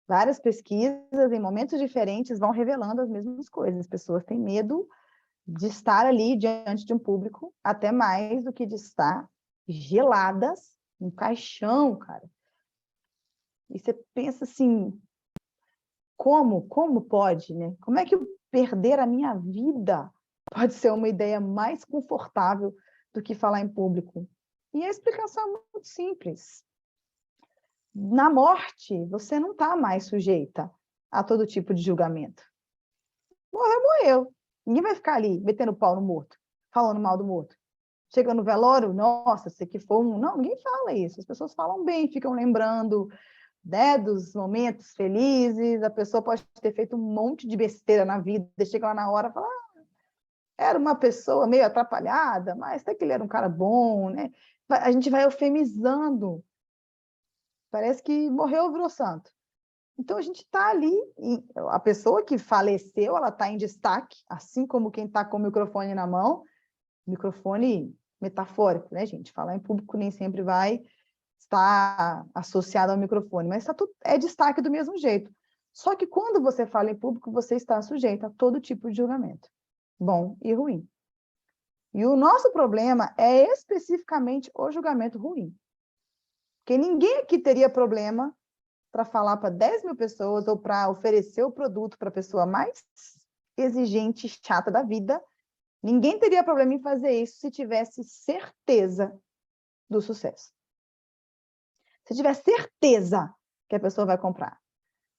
Várias pesquisas, em momentos diferentes, vão revelando as mesmas coisas. As pessoas têm medo de estar ali diante de um público, até mais do que de estar geladas num caixão, cara. E você pensa assim, como pode, né? Como é que eu perder a minha vida pode ser uma ideia mais confortável do que falar em público? E a explicação é muito simples. Na morte, você não está mais sujeita a todo tipo de julgamento. Morreu, morreu. Ninguém vai ficar ali metendo pau no morto, falando mal do morto. Chega no velório, nossa, se que for um... Não, ninguém fala isso. As pessoas falam bem, ficam lembrando, né, dos momentos felizes. A pessoa pode ter feito um monte de besteira na vida, chega lá na hora e fala, era uma pessoa meio atrapalhada, mas até que ele era um cara bom, né? A gente vai eufemizando. Parece que morreu, virou santo. Então, a gente está ali, a pessoa que faleceu, ela está em destaque, assim como quem está com o microfone na mão, microfone metafórico, né, gente? Falar em público nem sempre vai estar associado ao microfone, mas é destaque do mesmo jeito. Só que quando você fala em público, você está sujeito a todo tipo de julgamento, bom e ruim. E o nosso problema é especificamente o julgamento ruim. Porque ninguém aqui teria problema para falar para 10 mil pessoas ou para oferecer o produto para a pessoa mais exigente, chata da vida. Ninguém teria problema em fazer isso se tivesse certeza do sucesso. Se tiver certeza que a pessoa vai comprar,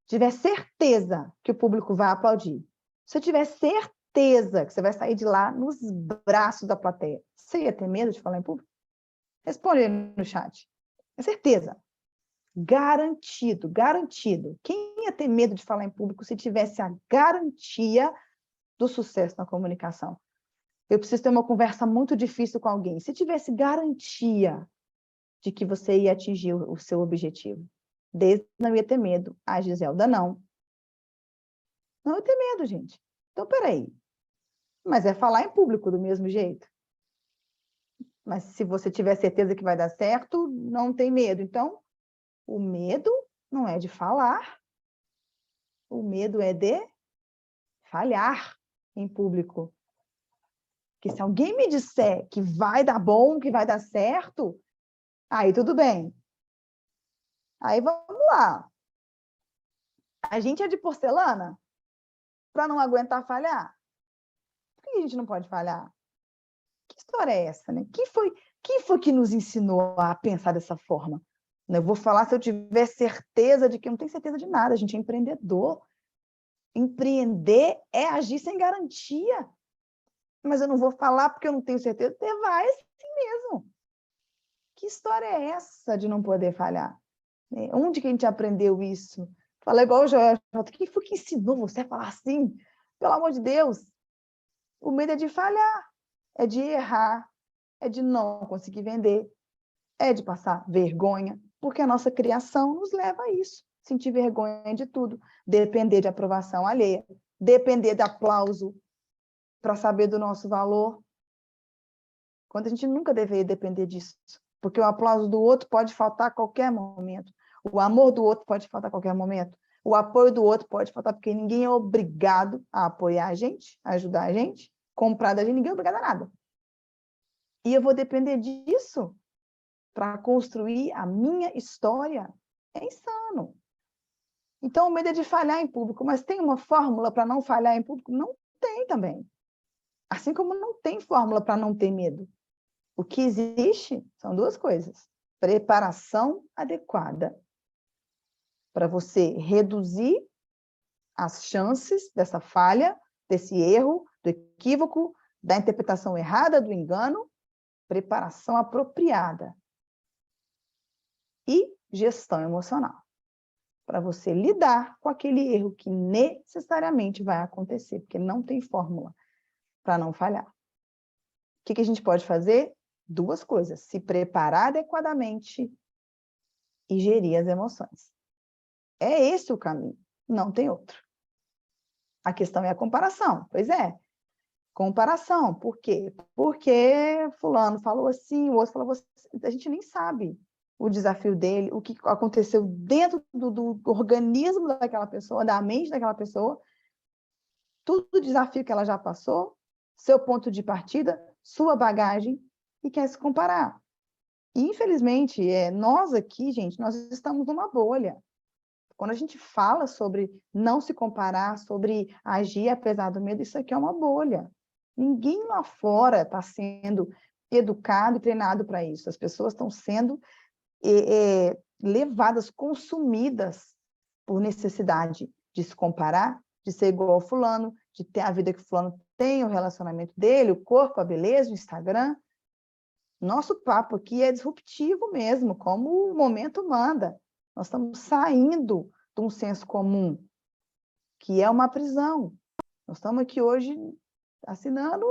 tiver certeza que o público vai aplaudir, se tiver certeza que você vai sair de lá nos braços da plateia, você ia ter medo de falar em público? Responde aí no chat. É certeza. Garantido, garantido. Quem ia ter medo de falar em público se tivesse a garantia do sucesso na comunicação? Eu preciso ter uma conversa muito difícil com alguém. Se tivesse garantia de que você ia atingir o seu objetivo, desde não ia ter medo. A Giselda não. Não ia ter medo, gente. Então, peraí. Mas é falar em público do mesmo jeito. Mas se você tiver certeza que vai dar certo, não tem medo. Então, o medo não é de falar, o medo é de falhar em público. Porque se alguém me disser que vai dar bom, que vai dar certo, aí tudo bem. Aí vamos lá. A gente é de porcelana para não aguentar falhar? Por que a gente não pode falhar? Que história é essa, né? Quem foi que nos ensinou a pensar dessa forma? Eu vou falar se eu tiver certeza de que eu não tenho certeza de nada. A gente é empreendedor. Empreender é agir sem garantia. Mas eu não vou falar porque eu não tenho certeza. Você vai assim mesmo. Que história é essa de não poder falhar? Onde que a gente aprendeu isso? Fala igual o Joel. Quem foi que ensinou você a falar assim? Pelo amor de Deus. O medo é de falhar, é de errar, é de não conseguir vender, é de passar vergonha, porque a nossa criação nos leva a isso. Sentir vergonha de tudo, depender de aprovação alheia, depender de aplauso para saber do nosso valor. Quando a gente nunca deveria depender disso, porque o aplauso do outro pode faltar a qualquer momento, o amor do outro pode faltar a qualquer momento, o apoio do outro pode faltar, porque ninguém é obrigado a apoiar a gente, a ajudar a gente, comprar da gente, ninguém é obrigado a nada. E eu vou depender disso para construir a minha história. É insano. Então, o medo é de falhar em público, mas tem uma fórmula para não falhar em público? Não tem também. Assim como não tem fórmula para não ter medo. O que existe são duas coisas. Preparação adequada para você reduzir as chances dessa falha, desse erro, do equívoco, da interpretação errada, do engano. Preparação apropriada. E gestão emocional. Para você lidar com aquele erro que necessariamente vai acontecer, porque não tem fórmula para não falhar. O que a gente pode fazer? Duas coisas: se preparar adequadamente e gerir as emoções. É esse o caminho, não tem outro. A questão é a comparação. Pois é, comparação. Por quê? Porque fulano falou assim, o outro falou assim. A gente nem sabe o desafio dele, o que aconteceu dentro do organismo daquela pessoa, da mente daquela pessoa, tudo o desafio que ela já passou, seu ponto de partida, sua bagagem, e quer se comparar. E, infelizmente, nós aqui, gente, nós estamos numa bolha. Quando a gente fala sobre não se comparar, sobre agir apesar do medo, isso aqui é uma bolha. Ninguém lá fora está sendo educado e treinado para isso. As pessoas estão sendo levadas, consumidas por necessidade de se comparar, de ser igual ao fulano, de ter a vida que o fulano tem, o relacionamento dele, o corpo, a beleza, o Instagram. Nosso papo aqui é disruptivo mesmo, como o momento manda. Nós estamos saindo de um senso comum, que é uma prisão. Nós estamos aqui hoje assinando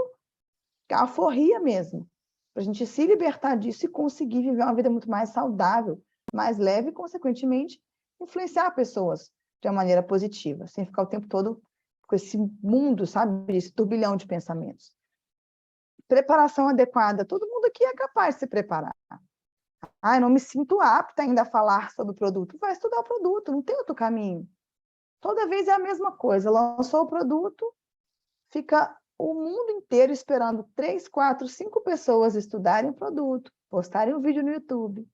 a alforria mesmo, para a gente se libertar disso e conseguir viver uma vida muito mais saudável, mais leve e, consequentemente, influenciar pessoas de uma maneira positiva, sem ficar o tempo todo com esse mundo, sabe, esse turbilhão de pensamentos. Preparação adequada. Todo mundo aqui é capaz de se preparar. Eu não me sinto apta ainda a falar sobre o produto. Vai estudar o produto, não tem outro caminho. Toda vez é a mesma coisa. Lançou o produto, fica o mundo inteiro esperando 3, 4, 5 pessoas estudarem o produto, postarem um vídeo no YouTube,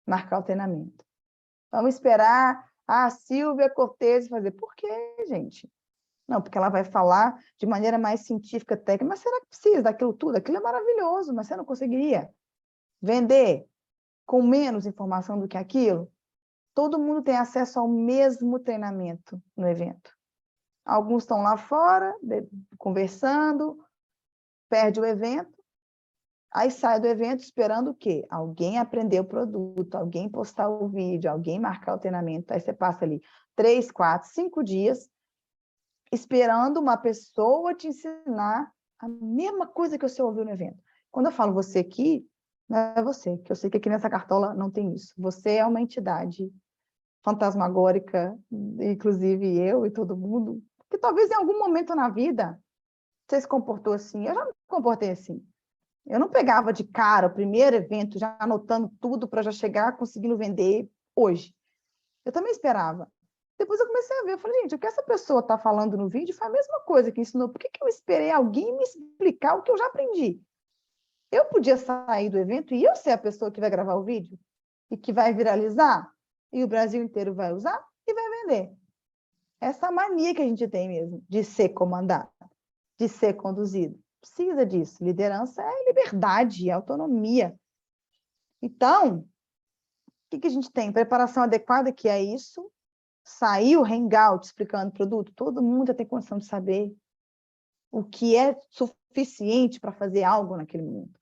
marcar o treinamento. Vamos esperar a Silvia Cortez fazer. Por quê, gente? Não, porque ela vai falar de maneira mais científica, técnica. Mas será que precisa daquilo tudo? Aquilo é maravilhoso, mas você não conseguiria vender com menos informação do que aquilo? Todo mundo tem acesso ao mesmo treinamento no evento. Alguns estão lá fora, conversando, perde o evento, Aí sai do evento esperando o quê? Alguém aprender o produto, alguém postar o vídeo, alguém marcar o treinamento. Aí você passa ali 3, 4, 5 dias esperando uma pessoa te ensinar a mesma coisa que você ouviu no evento. Quando eu falo você aqui, não é você, que eu sei que aqui nessa cartola não tem isso. Você é uma entidade fantasmagórica, inclusive eu e todo mundo, que talvez em algum momento na vida você se comportou assim. Eu já me comportei assim. Eu não pegava de cara o primeiro evento, já anotando tudo para já chegar conseguindo vender hoje. Eu também esperava. Depois eu comecei a ver, eu falei, gente, o que essa pessoa está falando no vídeo foi a mesma coisa que ensinou. Por que eu esperei alguém me explicar o que eu já aprendi? Eu podia sair do evento e eu ser a pessoa que vai gravar o vídeo e que vai viralizar, e o Brasil inteiro vai usar e vai vender. Essa mania que a gente tem mesmo, de ser comandado, de ser conduzido. Precisa disso. Liderança é liberdade, é autonomia. Então, o que a gente tem? Preparação adequada, que é isso. Saiu o hangout explicando o produto, todo mundo já tem condição de saber o que é suficiente para fazer algo naquele momento.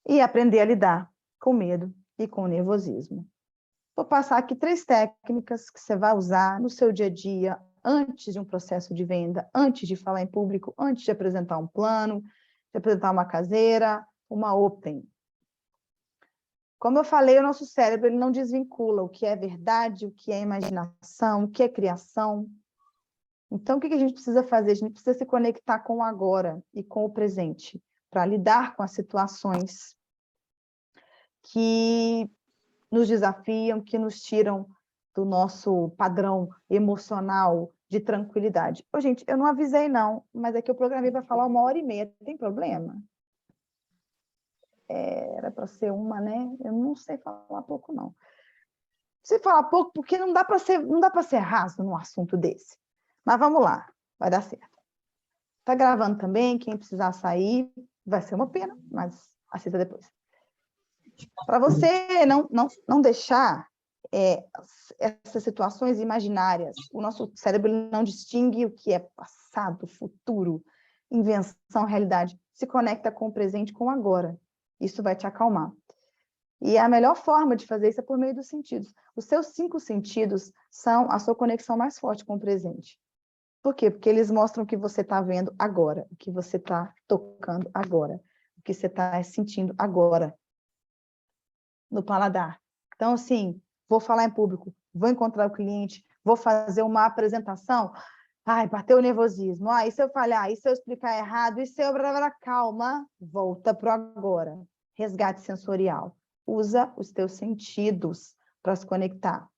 E aprender a lidar com medo e com nervosismo. Vou passar aqui 3 técnicas que você vai usar no seu dia a dia, antes de um processo de venda, antes de falar em público, antes de apresentar um plano, de apresentar uma caseira, uma open. Como eu falei, o nosso cérebro ele não desvincula o que é verdade, o que é imaginação, o que é criação. Então, o que a gente precisa fazer? A gente precisa se conectar com o agora e com o presente, para lidar com as situações que nos desafiam, que nos tiram do nosso padrão emocional de tranquilidade. Ô, gente, eu não avisei não, mas é que eu programei para falar 1h30, tem problema? Era para ser uma, né? Eu não sei falar pouco, não. Sei falar pouco porque não dá para ser raso num assunto desse. Mas vamos lá, vai dar certo. Tá gravando também, quem precisar sair, vai ser uma pena, mas assista depois. Para você não deixar essas situações imaginárias, o nosso cérebro não distingue o que é passado, futuro, invenção, realidade. Se conecta com o presente, com o agora. Isso vai te acalmar. E a melhor forma de fazer isso é por meio dos sentidos. Os seus 5 sentidos são a sua conexão mais forte com o presente. Por quê? Porque eles mostram o que você está vendo agora, o que você está tocando agora, o que você está sentindo agora, no paladar. Então, assim, vou falar em público, vou encontrar o cliente, vou fazer uma apresentação, ai, bateu o nervosismo, e se eu falhar, e se eu explicar errado, e se eu... Calma, volta para o agora. Resgate sensorial. Usa os teus sentidos para se conectar.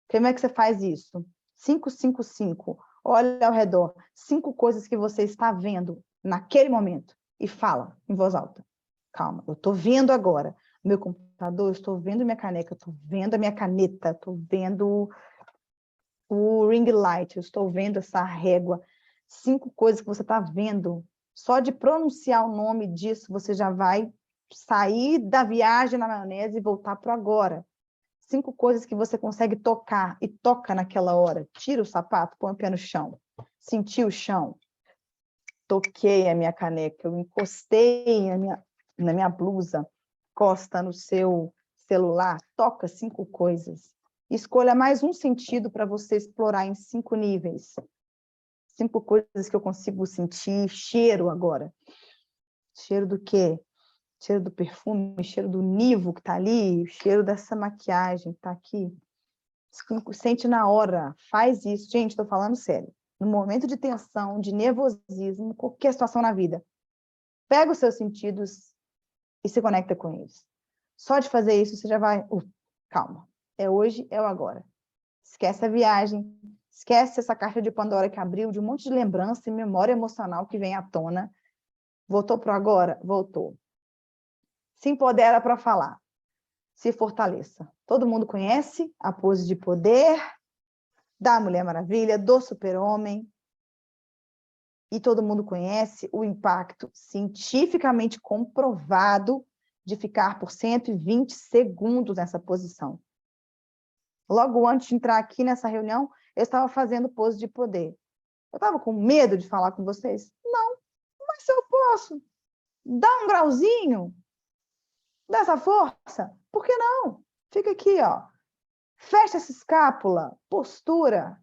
Como é que você faz isso? 5, 5, 5. Olha ao redor. 5 coisas que você está vendo naquele momento e fala em voz alta. Calma, eu estou vendo agora. Meu computador, eu estou vendo minha caneca, eu estou vendo a minha caneta, estou vendo o ring light, eu estou vendo essa régua. 5 coisas que você está vendo. Só de pronunciar o nome disso, você já vai sair da viagem na maionese e voltar para o agora. 5 coisas que você consegue tocar e toca naquela hora. Tira o sapato, põe o pé no chão. Senti o chão. Toquei a minha caneca, eu encostei na minha blusa, encosta no seu celular, toca 5 coisas. Escolha mais um sentido para você explorar em 5 níveis. 5 coisas que eu consigo sentir. Cheiro agora. Cheiro do quê? Cheiro do perfume, cheiro do nivo que está ali, cheiro dessa maquiagem que está aqui. Sente na hora, faz isso. Gente, estou falando sério. No momento de tensão, de nervosismo, qualquer situação na vida, pega os seus sentidos e se conecta com eles. Só de fazer isso, você já vai... calma, é hoje, é o agora. Esquece a viagem, esquece essa caixa de Pandora que abriu, de um monte de lembrança e memória emocional que vem à tona. Voltou para o agora? Voltou. Se empodera para falar. Se fortaleça. Todo mundo conhece a pose de poder da Mulher Maravilha, do Super-Homem. E todo mundo conhece o impacto cientificamente comprovado de ficar por 120 segundos nessa posição. Logo antes de entrar aqui nessa reunião, eu estava fazendo pose de poder. Eu estava com medo de falar com vocês? Não, mas se eu posso dar um grauzinho, Dá essa força? Por que não? Fica aqui, ó. Fecha essa escápula, postura,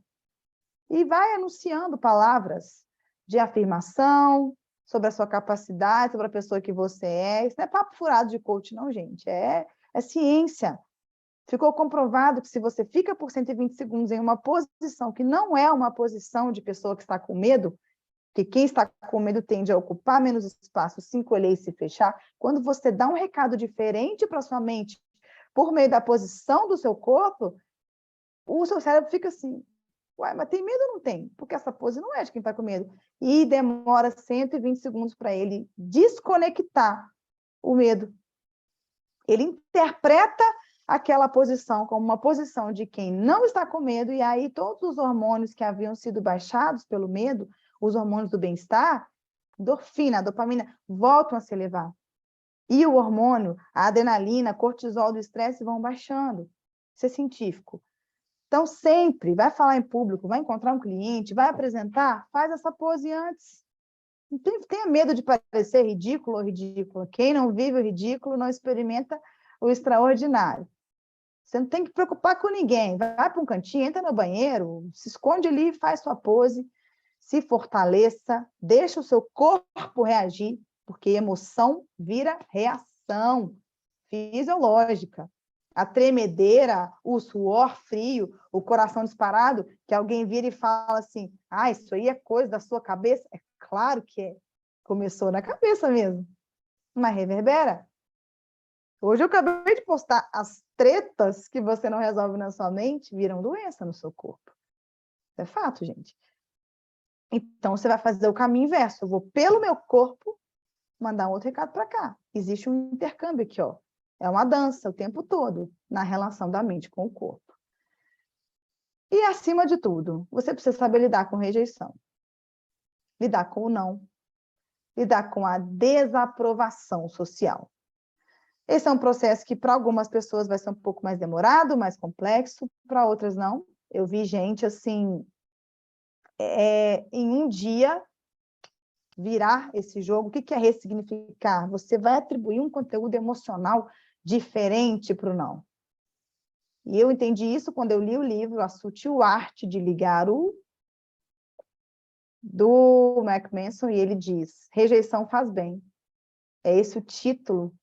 e vai anunciando palavras de afirmação sobre a sua capacidade, sobre a pessoa que você é. Isso não é papo furado de coach, não, gente. É ciência. Ficou comprovado que se você fica por 120 segundos em uma posição que não é uma posição de pessoa que está com medo, que quem está com medo tende a ocupar menos espaço, se encolher e se fechar, quando você dá um recado diferente para sua mente por meio da posição do seu corpo, o seu cérebro fica assim, ué, mas tem medo ou não tem? Porque essa pose não é de quem está com medo. E demora 120 segundos para ele desconectar o medo. Ele interpreta aquela posição como uma posição de quem não está com medo, e aí todos os hormônios que haviam sido baixados pelo medo, os hormônios do bem-estar, endorfina, dopamina, voltam a se elevar. E o hormônio, a adrenalina, cortisol do estresse vão baixando. Isso é científico. Então, sempre, vai falar em público, vai encontrar um cliente, vai apresentar, faz essa pose antes. Não tenha medo de parecer ridículo ou ridícula. Quem não vive o ridículo não experimenta o extraordinário. Você não tem que preocupar com ninguém. Vai para um cantinho, entra no banheiro, se esconde ali, faz sua pose, se fortaleça, deixa o seu corpo reagir, porque emoção vira reação fisiológica. A tremedeira, o suor frio, o coração disparado, que alguém vira e fala assim, isso aí é coisa da sua cabeça? É claro que é. Começou na cabeça mesmo. Mas reverbera. Hoje eu acabei de postar as tretas que você não resolve na sua mente viram doença no seu corpo. Isso é fato, gente. Então, você vai fazer o caminho inverso. Eu vou, pelo meu corpo, mandar um outro recado para cá. Existe um intercâmbio aqui, ó. É uma dança o tempo todo na relação da mente com o corpo. E, acima de tudo, você precisa saber lidar com rejeição. Lidar com o não. Lidar com a desaprovação social. Esse é um processo que, para algumas pessoas, vai ser um pouco mais demorado, mais complexo, para outras não. Eu vi gente, assim, em um dia, virar esse jogo. O que é ressignificar? Você vai atribuir um conteúdo emocional diferente para o não. E eu entendi isso quando eu li o livro A Sutil Arte de Ligar o, do Mark Manson, e ele diz, rejeição faz bem. É esse o título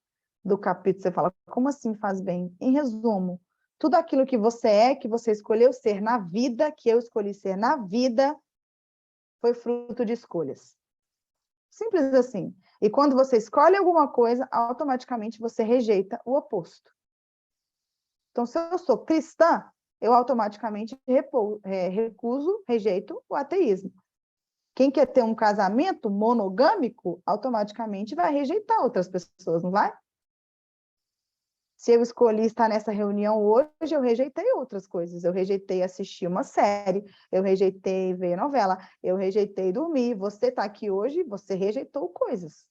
do capítulo. Você fala, como assim faz bem? Em resumo, tudo aquilo que você é, que você escolheu ser na vida, que eu escolhi ser na vida, foi fruto de escolhas. Simples assim. E quando você escolhe alguma coisa, automaticamente você rejeita o oposto. Então, se eu sou cristã, eu automaticamente recuso, rejeito o ateísmo. Quem quer ter um casamento monogâmico, automaticamente vai rejeitar outras pessoas, não vai? Se eu escolhi estar nessa reunião hoje, eu rejeitei outras coisas. Eu rejeitei assistir uma série, eu rejeitei ver novela, eu rejeitei dormir. Você está aqui hoje, você rejeitou coisas.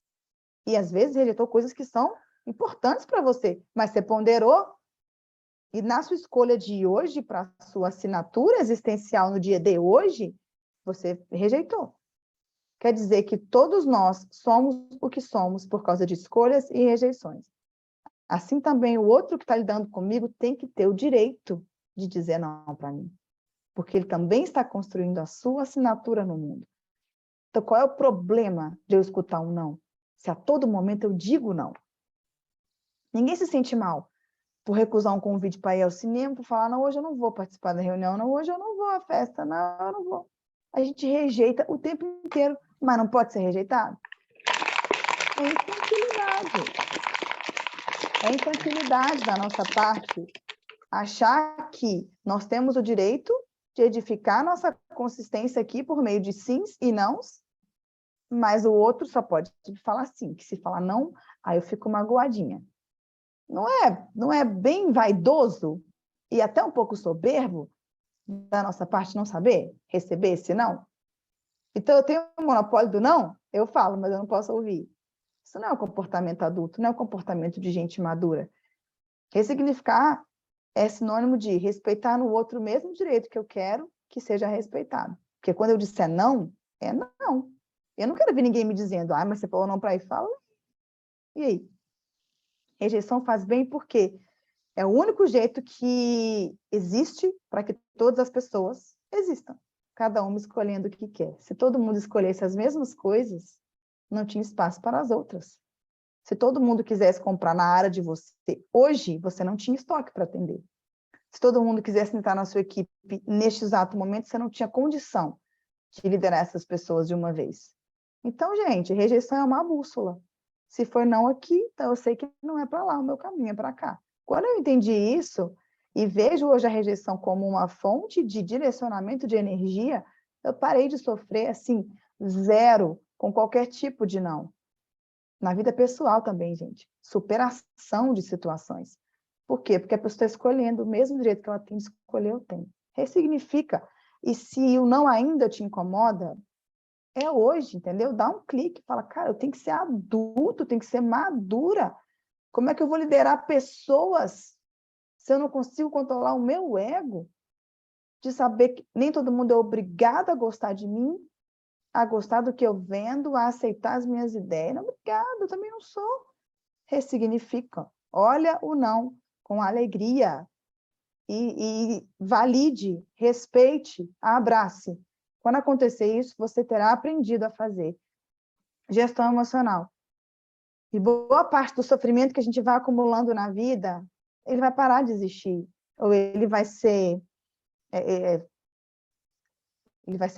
E às vezes rejeitou coisas que são importantes para você, mas você ponderou. E na sua escolha de hoje, para a sua assinatura existencial no dia de hoje, você rejeitou. Quer dizer que todos nós somos o que somos por causa de escolhas e rejeições. Assim também o outro que está lidando comigo tem que ter o direito de dizer não para mim. Porque ele também está construindo a sua assinatura no mundo. Então, qual é o problema de eu escutar um não? Se a todo momento eu digo não. Ninguém se sente mal por recusar um convite para ir ao cinema, por falar, não, hoje eu não vou participar da reunião, não, hoje eu não vou à festa, não, eu não vou. A gente rejeita o tempo inteiro, mas não pode ser rejeitado? É infantilidade. É infantilidade da nossa parte achar que nós temos o direito de edificar nossa consistência aqui por meio de sims e nãos, mas o outro só pode falar sim, que se falar não, aí eu fico magoadinha. Não é bem vaidoso e até um pouco soberbo da nossa parte não saber receber esse não? Então, eu tenho um monopólio do não? Eu falo, mas eu não posso ouvir. Isso não é um comportamento adulto, não é um comportamento de gente madura. Ressignificar é sinônimo de respeitar no outro o mesmo direito que eu quero que seja respeitado. Porque quando eu disser não, é não. Eu não quero ver ninguém me dizendo, mas você falou não para ir, fala. E aí? Rejeição faz bem porque é o único jeito que existe para que todas as pessoas existam, cada uma escolhendo o que quer. Se todo mundo escolhesse as mesmas coisas, não tinha espaço para as outras. Se todo mundo quisesse comprar na área de você hoje, você não tinha estoque para atender. Se todo mundo quisesse entrar na sua equipe neste exato momento, você não tinha condição de liderar essas pessoas de uma vez. Então, gente, rejeição é uma bússola. Se for não aqui, então eu sei que não é para lá, o meu caminho é para cá. Quando eu entendi isso e vejo hoje a rejeição como uma fonte de direcionamento de energia, eu parei de sofrer, assim, zero com qualquer tipo de não. Na vida pessoal também, gente. Superação de situações. Por quê? Porque a pessoa está escolhendo o mesmo direito que ela tem de escolher, eu tenho. Ressignifica. E se o não ainda te incomoda, é hoje, entendeu? Dá um clique, fala, cara, eu tenho que ser adulto, tenho que ser madura. Como é que eu vou liderar pessoas se eu não consigo controlar o meu ego? De saber que nem todo mundo é obrigado a gostar de mim, a gostar do que eu vendo, a aceitar as minhas ideias. Não, obrigado, eu também não sou. Ressignifica. Olha o não com alegria e valide, respeite, abrace. Quando acontecer isso, você terá aprendido a fazer gestão emocional. E boa parte do sofrimento que a gente vai acumulando na vida, ele vai parar de existir. Ou ele vai ser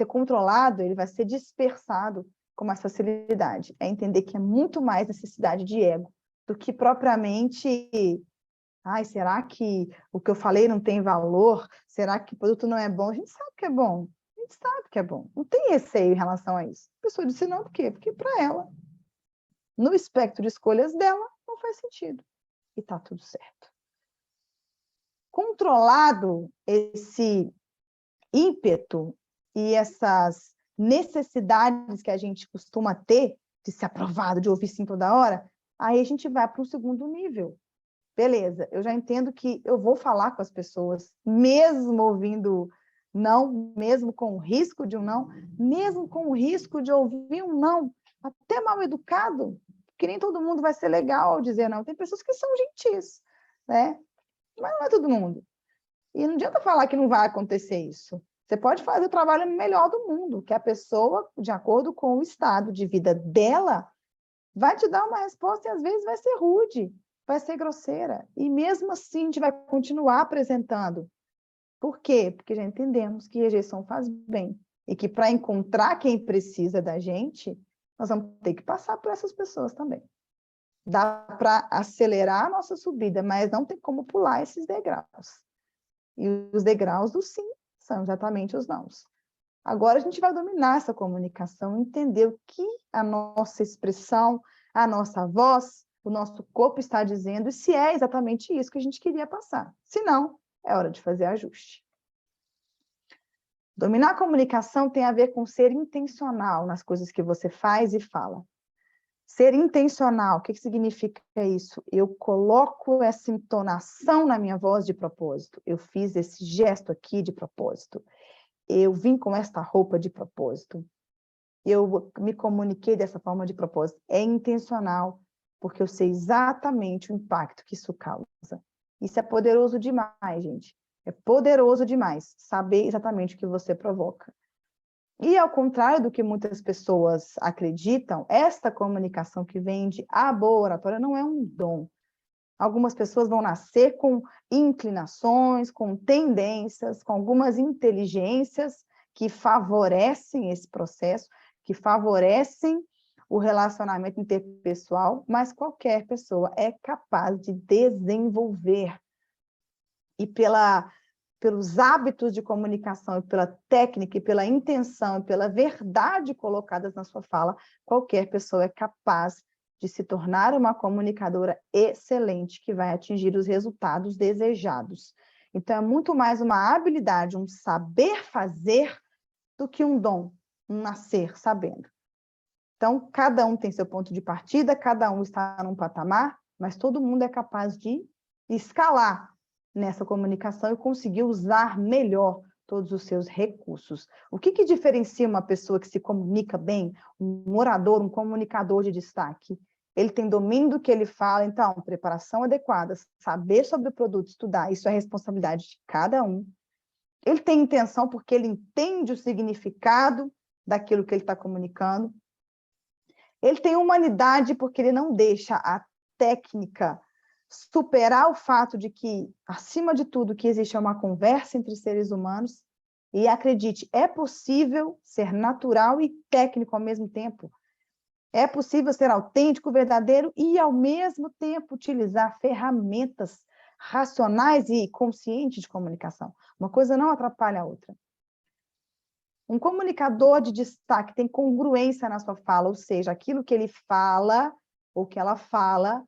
controlado, ele vai ser dispersado com mais facilidade. É entender que é muito mais necessidade de ego do que propriamente, ai, será que o que eu falei não tem valor? Será que o produto não é bom? A gente sabe que é bom. A gente sabe que é bom. Não tem receio em relação a isso. A pessoa disse não, por quê? Porque para ela, no espectro de escolhas dela, não faz sentido. E está tudo certo. Controlado esse ímpeto e essas necessidades que a gente costuma ter de ser aprovado, de ouvir sim toda hora, aí a gente vai para um segundo nível. Beleza, eu já entendo que eu vou falar com as pessoas, mesmo ouvindo não, mesmo com o risco de um não, mesmo com o risco de ouvir um não, até mal educado, porque nem todo mundo vai ser legal ao dizer não. Tem pessoas que são gentis, né? Mas não é todo mundo. E não adianta falar que não vai acontecer isso. Você pode fazer o trabalho melhor do mundo, que a pessoa, de acordo com o estado de vida dela, vai te dar uma resposta e às vezes vai ser rude, vai ser grosseira. E mesmo assim a gente vai continuar apresentando. Por quê? Porque já entendemos que rejeição faz bem. E que para encontrar quem precisa da gente, nós vamos ter que passar por essas pessoas também. Dá para acelerar a nossa subida, mas não tem como pular esses degraus. E os degraus do sim são exatamente os nãos. Agora a gente vai dominar essa comunicação, entender o que a nossa expressão, a nossa voz, o nosso corpo está dizendo e se é exatamente isso que a gente queria passar. Se não, é hora de fazer ajuste. Dominar a comunicação tem a ver com ser intencional nas coisas que você faz e fala. Ser intencional, o que significa isso? Eu coloco essa entonação na minha voz de propósito. Eu fiz esse gesto aqui de propósito. Eu vim com esta roupa de propósito. Eu me comuniquei dessa forma de propósito. É intencional, porque eu sei exatamente o impacto que isso causa. Isso é poderoso demais, gente. É poderoso demais saber exatamente o que você provoca. E, ao contrário do que muitas pessoas acreditam, esta comunicação que vem de a boa oratória não é um dom. Algumas pessoas vão nascer com inclinações, com tendências, com algumas inteligências que favorecem esse processo, que favorecem o relacionamento interpessoal, mas qualquer pessoa é capaz de desenvolver. E pelos hábitos de comunicação, e pela técnica, e pela intenção, e pela verdade colocadas na sua fala, qualquer pessoa é capaz de se tornar uma comunicadora excelente, que vai atingir os resultados desejados. Então, é muito mais uma habilidade, um saber fazer, do que um dom, um nascer sabendo. Então, cada um tem seu ponto de partida, cada um está num patamar, mas todo mundo é capaz de escalar nessa comunicação e conseguir usar melhor todos os seus recursos. O que diferencia uma pessoa que se comunica bem, um orador, um comunicador de destaque? ele tem domínio do que ele fala, então, preparação adequada, saber sobre o produto, estudar, isso é responsabilidade de cada um. Ele tem intenção porque ele entende o significado daquilo que ele está comunicando. Ele tem humanidade porque ele não deixa a técnica superar o fato de que, acima de tudo, que existe uma conversa entre seres humanos. E acredite, é possível ser natural e técnico ao mesmo tempo. É possível ser autêntico, verdadeiro e, ao mesmo tempo, utilizar ferramentas racionais e conscientes de comunicação. Uma coisa não atrapalha a outra. Um comunicador de destaque tem congruência na sua fala, ou seja, aquilo que ele fala ou que ela fala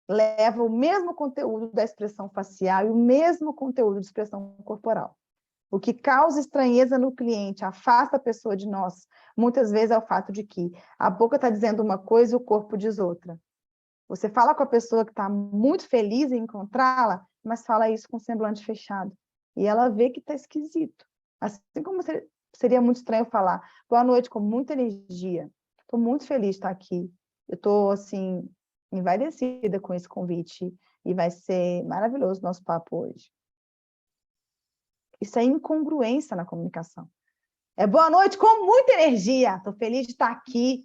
leva o mesmo conteúdo da expressão facial e o mesmo conteúdo de expressão corporal. O que causa estranheza no cliente, afasta a pessoa de nós, muitas vezes é o fato de que a boca está dizendo uma coisa e o corpo diz outra. Você fala com a pessoa que está muito feliz em encontrá-la, mas fala isso com o semblante fechado. E ela vê que está esquisito. Assim como seria muito estranho falar, boa noite, com muita energia. Estou muito feliz de estar aqui. Eu estou, assim, envaidecida com esse convite. E vai ser maravilhoso o nosso papo hoje. Isso é incongruência na comunicação. É boa noite com muita energia. Estou feliz de estar aqui,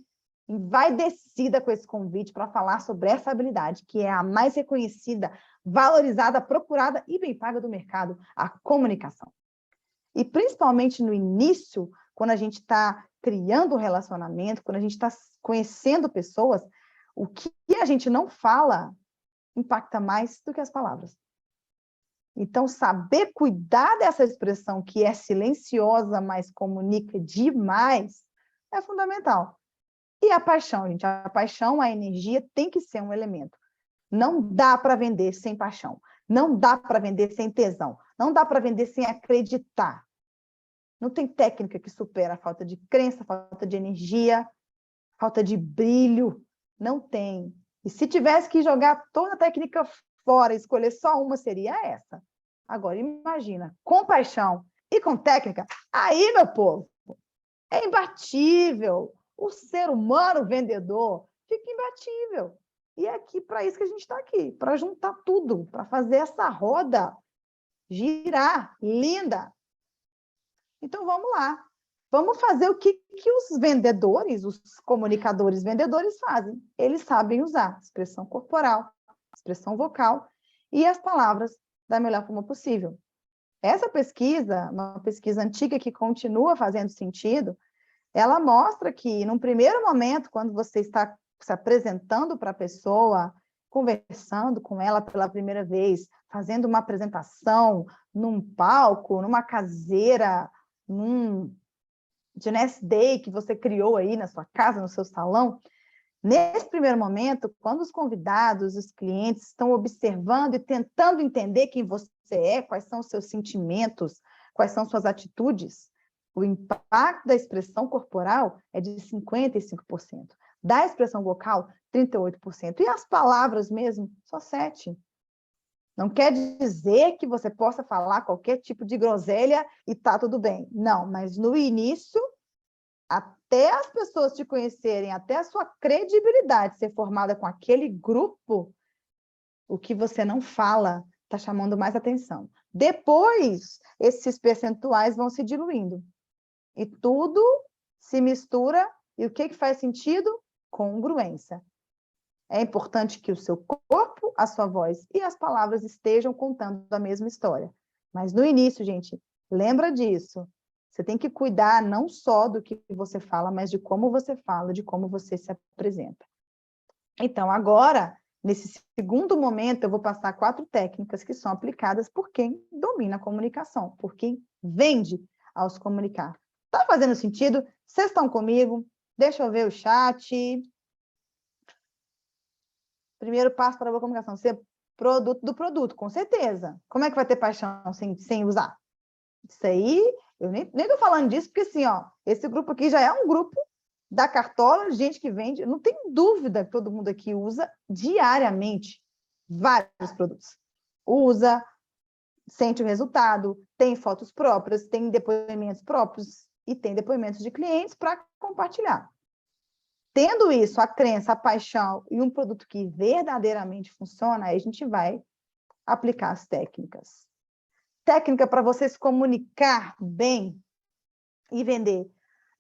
envaidecida com esse convite para falar sobre essa habilidade, que é a mais reconhecida, valorizada, procurada e bem paga do mercado, a comunicação. E principalmente no início, quando a gente está criando um relacionamento, quando a gente está conhecendo pessoas, o que a gente não fala impacta mais do que as palavras. Então, saber cuidar dessa expressão que é silenciosa, mas comunica demais, é fundamental. E a paixão, gente, a paixão, a energia tem que ser um elemento. Não dá para vender sem paixão. Não dá para vender sem tesão. Não dá para vender sem acreditar. Não tem técnica que supera a falta de crença, a falta de energia, falta de brilho. Não tem. E se tivesse que jogar toda a técnica fora, escolher só uma, seria essa. Agora, imagina, com paixão e com técnica, aí, meu povo, é imbatível. O ser humano vendedor fica imbatível. E é aqui para isso que a gente está aqui, para juntar tudo, para fazer essa roda girar, linda. Então, vamos lá. Vamos fazer o que os vendedores, os comunicadores vendedores fazem. Eles sabem usar expressão corporal, expressão vocal e as palavras da melhor forma possível. Essa pesquisa, uma pesquisa antiga que continua fazendo sentido, ela mostra que, num primeiro momento, quando você está se apresentando para a pessoa, conversando com ela pela primeira vez, fazendo uma apresentação num palco, numa caseira, num Genius Day que você criou aí na sua casa, no seu salão, nesse primeiro momento, quando os convidados, os clientes estão observando e tentando entender quem você é, quais são os seus sentimentos, quais são suas atitudes, o impacto da expressão corporal é de 55%, da expressão vocal, 38%, e as palavras mesmo, só 7%. Não quer dizer que você possa falar qualquer tipo de groselha e tá tudo bem. Não, mas no início, até as pessoas te conhecerem, até a sua credibilidade ser formada com aquele grupo, o que você não fala está chamando mais atenção. Depois, esses percentuais vão se diluindo. E tudo se mistura. E o que faz sentido? Congruência. É importante que o seu corpo, a sua voz e as palavras estejam contando a mesma história. Mas no início, gente, lembra disso. Você tem que cuidar não só do que você fala, mas de como você fala, de como você se apresenta. Então, agora, nesse segundo momento, eu vou passar 4 técnicas que são aplicadas por quem domina a comunicação, por quem vende ao se comunicar. Tá fazendo sentido? Vocês estão comigo? Deixa eu ver o chat. Primeiro passo para a boa comunicação, ser produto do produto, com certeza. Como é que vai ter paixão sem usar? Isso aí, eu nem estou falando disso, porque assim, ó, esse grupo aqui já é um grupo da Cartola, gente que vende, não tem dúvida que todo mundo aqui usa diariamente vários produtos. Usa, sente o resultado, tem fotos próprias, tem depoimentos próprios e tem depoimentos de clientes para compartilhar. Tendo isso, a crença, a paixão e um produto que verdadeiramente funciona, aí a gente vai aplicar as técnicas. Técnica para você se comunicar bem e vender.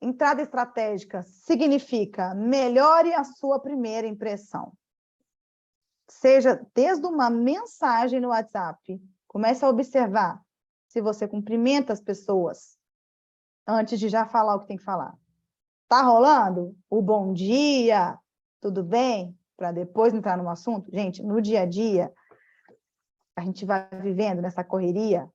Entrada estratégica significa melhore a sua primeira impressão. Seja desde uma mensagem no WhatsApp, comece a observar se você cumprimenta as pessoas antes de já falar o que tem que falar. Tá rolando? O bom dia, tudo bem? Para depois entrar no assunto. Gente, no dia a dia, a gente vai vivendo nessa correria.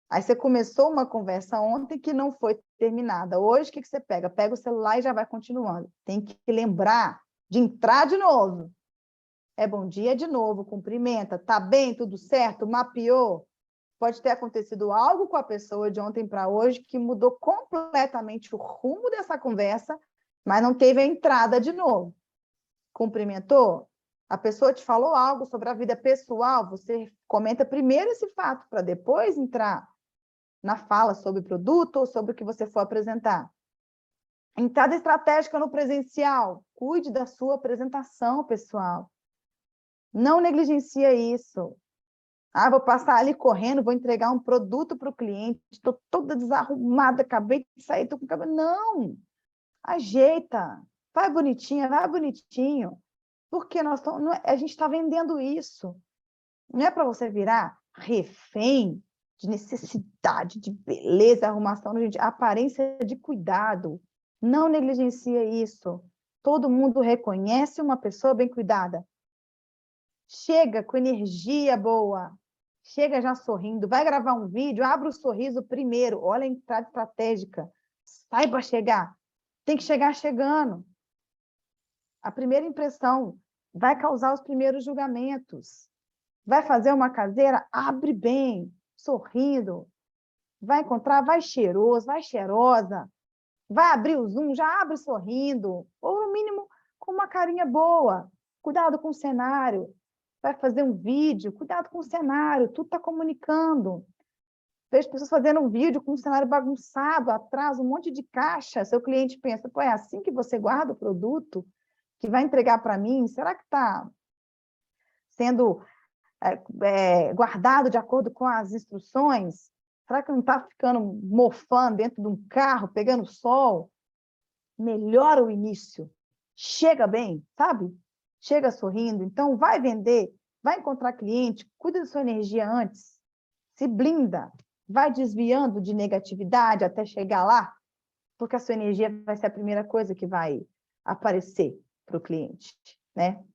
Aí você começou uma conversa ontem que não foi terminada. Hoje, o que você pega? Pega o celular e já vai continuando. Tem que lembrar de entrar de novo. É bom dia de novo, cumprimenta. Tá bem, tudo certo? Mapeou? Pode ter acontecido algo com a pessoa de ontem para hoje que mudou completamente o rumo dessa conversa, mas não teve a entrada de novo. Cumprimentou? A pessoa te falou algo sobre a vida pessoal, você comenta primeiro esse fato para depois entrar na fala sobre o produto ou sobre o que você for apresentar. Entrada estratégica no presencial. Cuide da sua apresentação, pessoal. Não negligencia isso. Ah, vou passar ali correndo, vou entregar um produto para o cliente, estou toda desarrumada, acabei de sair, estou com o cabelo. Não! Ajeita, vai bonitinho. Porque nós estamos, a gente está vendendo isso. Não é para você virar refém de necessidade, de beleza, arrumação, gente, aparência de cuidado. Não negligencia isso. Todo mundo reconhece uma pessoa bem cuidada. Chega com energia boa. Chega já sorrindo. Vai gravar um vídeo, abre o sorriso primeiro. Olha a entrada estratégica. Saiba chegar. Tem que chegar chegando. A primeira impressão vai causar os primeiros julgamentos. Vai fazer uma caseira? Abre bem, sorrindo. Vai encontrar? Vai cheiroso, vai cheirosa. Vai abrir o Zoom? Já abre sorrindo. Ou, no mínimo, com uma carinha boa. Cuidado com o cenário. Vai fazer um vídeo? Cuidado com o cenário. Tudo está comunicando. Vejo pessoas fazendo um vídeo com um cenário bagunçado, atrás, um monte de caixa. Seu cliente pensa, pô, é assim que você guarda o produto que vai entregar para mim? Será que está sendo guardado de acordo com as instruções? Será que não está ficando mofando dentro de um carro, pegando sol? Melhora o início. Chega bem, sabe? Chega sorrindo. Então, vai vender, vai encontrar cliente, cuida da sua energia antes, se blinda, vai desviando de negatividade até chegar lá, porque a sua energia vai ser a primeira coisa que vai aparecer para o cliente, né?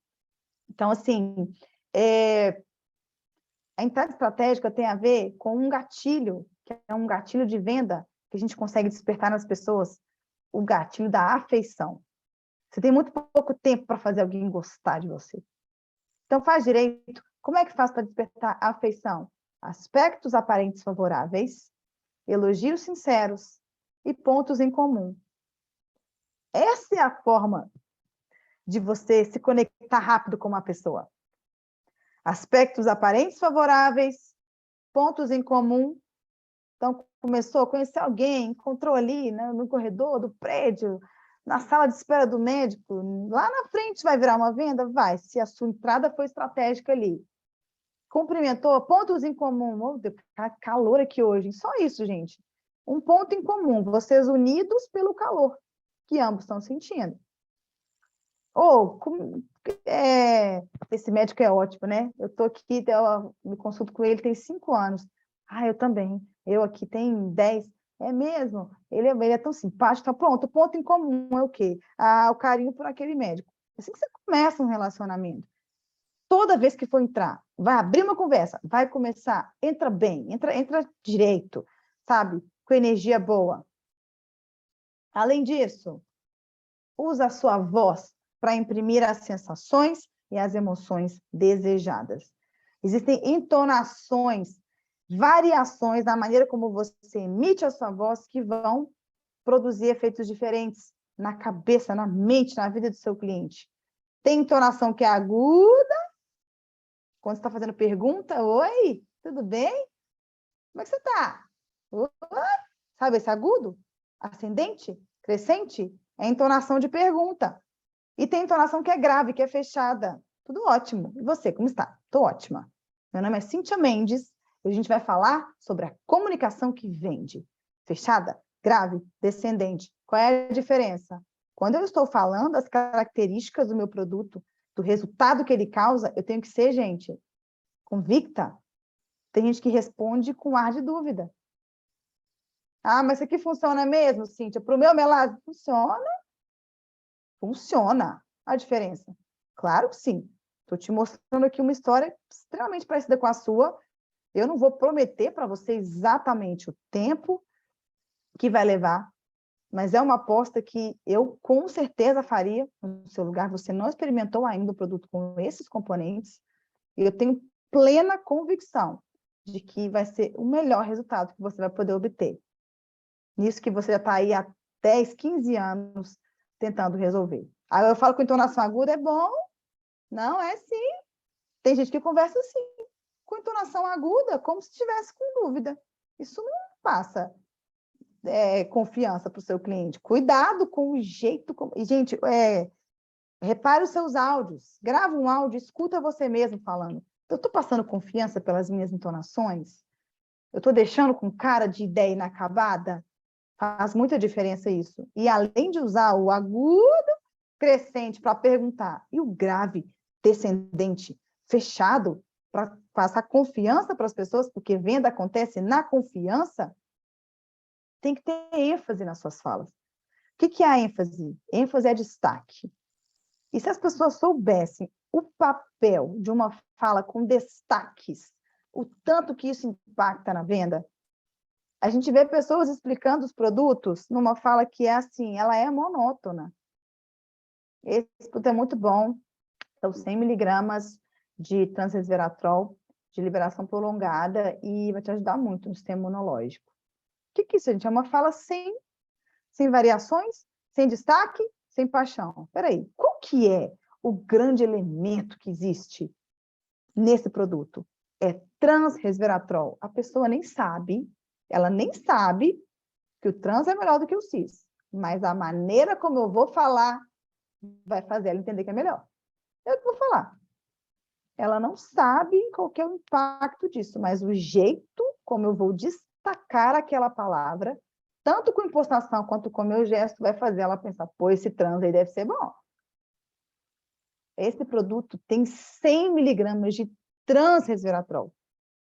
Então, assim, a entrada estratégica tem a ver com um gatilho, que é um gatilho de venda que a gente consegue despertar nas pessoas, o gatilho da afeição. Você tem muito pouco tempo para fazer alguém gostar de você. Então, faz direito. Como é que faz para despertar a afeição? Aspectos aparentes favoráveis, elogios sinceros e pontos em comum. Essa é a forma de você se conectar rápido com uma pessoa. Aspectos aparentes favoráveis, pontos em comum. Então, começou a conhecer alguém, encontrou ali, né, no corredor do prédio, na sala de espera do médico, lá na frente vai virar uma venda? Vai, se a sua entrada foi estratégica ali. Cumprimentou, pontos em comum. Oh, Deus, tá calor aqui hoje. Só isso, gente. Um ponto em comum, vocês unidos pelo calor que ambos estão sentindo. Ou, esse médico é ótimo, né? Eu estou aqui, eu me consulto com ele tem 5 anos. Ah, eu também. Eu aqui tenho 10. É mesmo? Ele é tão simpático. Tá pronto, o ponto em comum é o quê? Ah, o carinho por aquele médico. Assim que você começa um relacionamento. Toda vez que for entrar, vai abrir uma conversa, vai começar, entra bem, entra direito, sabe? Com energia boa. Além disso, usa a sua voz para imprimir as sensações e as emoções desejadas. Existem entonações, variações na maneira como você emite a sua voz que vão produzir efeitos diferentes na cabeça, na mente, na vida do seu cliente. Tem entonação que é aguda, quando você está fazendo pergunta, oi, tudo bem? Como é que você está? Sabe esse agudo? Ascendente? Crescente? É entonação de pergunta. E tem entonação que é grave, que é fechada. Tudo ótimo. E você, como está? Estou ótima. Meu nome é Cíntia Mendes e a gente vai falar sobre a comunicação que vende. Fechada, grave, descendente. Qual é a diferença? Quando eu estou falando as características do meu produto, do resultado que ele causa, eu tenho que ser, gente, convicta. Tem gente que responde com ar de dúvida. Ah, mas isso aqui funciona mesmo, Cíntia? Para o meu melasma? Funciona. Funciona. A diferença? Claro que sim. Estou te mostrando aqui uma história extremamente parecida com a sua. Eu não vou prometer para você exatamente o tempo que vai levar, mas é uma aposta que eu com certeza faria no seu lugar. Você não experimentou ainda o produto com esses componentes, e eu tenho plena convicção de que vai ser o melhor resultado que você vai poder obter. Nisso que você já está aí há 10, 15 anos tentando resolver. Aí eu falo com entonação aguda, é bom? Não, é sim. Tem gente que conversa assim, com entonação aguda, como se estivesse com dúvida. Isso não passa confiança para o seu cliente. Cuidado com o jeito... E, gente, repare os seus áudios. Grava um áudio, escuta você mesmo falando. Eu estou passando confiança pelas minhas entonações? Eu estou deixando com cara de ideia inacabada? Faz muita diferença isso. E além de usar o agudo crescente para perguntar, e o grave descendente fechado para passar confiança para as pessoas, porque venda acontece na confiança, tem que ter ênfase nas suas falas. O que é a ênfase? ênfase é destaque. E se as pessoas soubessem o papel de uma fala com destaques, o tanto que isso impacta na venda, a gente vê pessoas explicando os produtos numa fala que é assim, ela é monótona. Esse produto é muito bom, são 100 miligramas de transresveratrol, de liberação prolongada, e vai te ajudar muito no sistema imunológico. O que é isso, gente? É uma fala sem variações, sem destaque, sem paixão. Espera aí, qual que é o grande elemento que existe nesse produto? É transresveratrol. A pessoa nem sabe, ela nem sabe que o trans é melhor do que o cis, mas a maneira como eu vou falar vai fazer ela entender que é melhor. Eu que vou falar. Ela não sabe qual que é o impacto disso, mas o jeito como eu vou destacar aquela palavra, tanto com impostação quanto com o meu gesto, vai fazer ela pensar, pô, esse trans aí deve ser bom. Esse produto tem 100 miligramas de transresveratrol,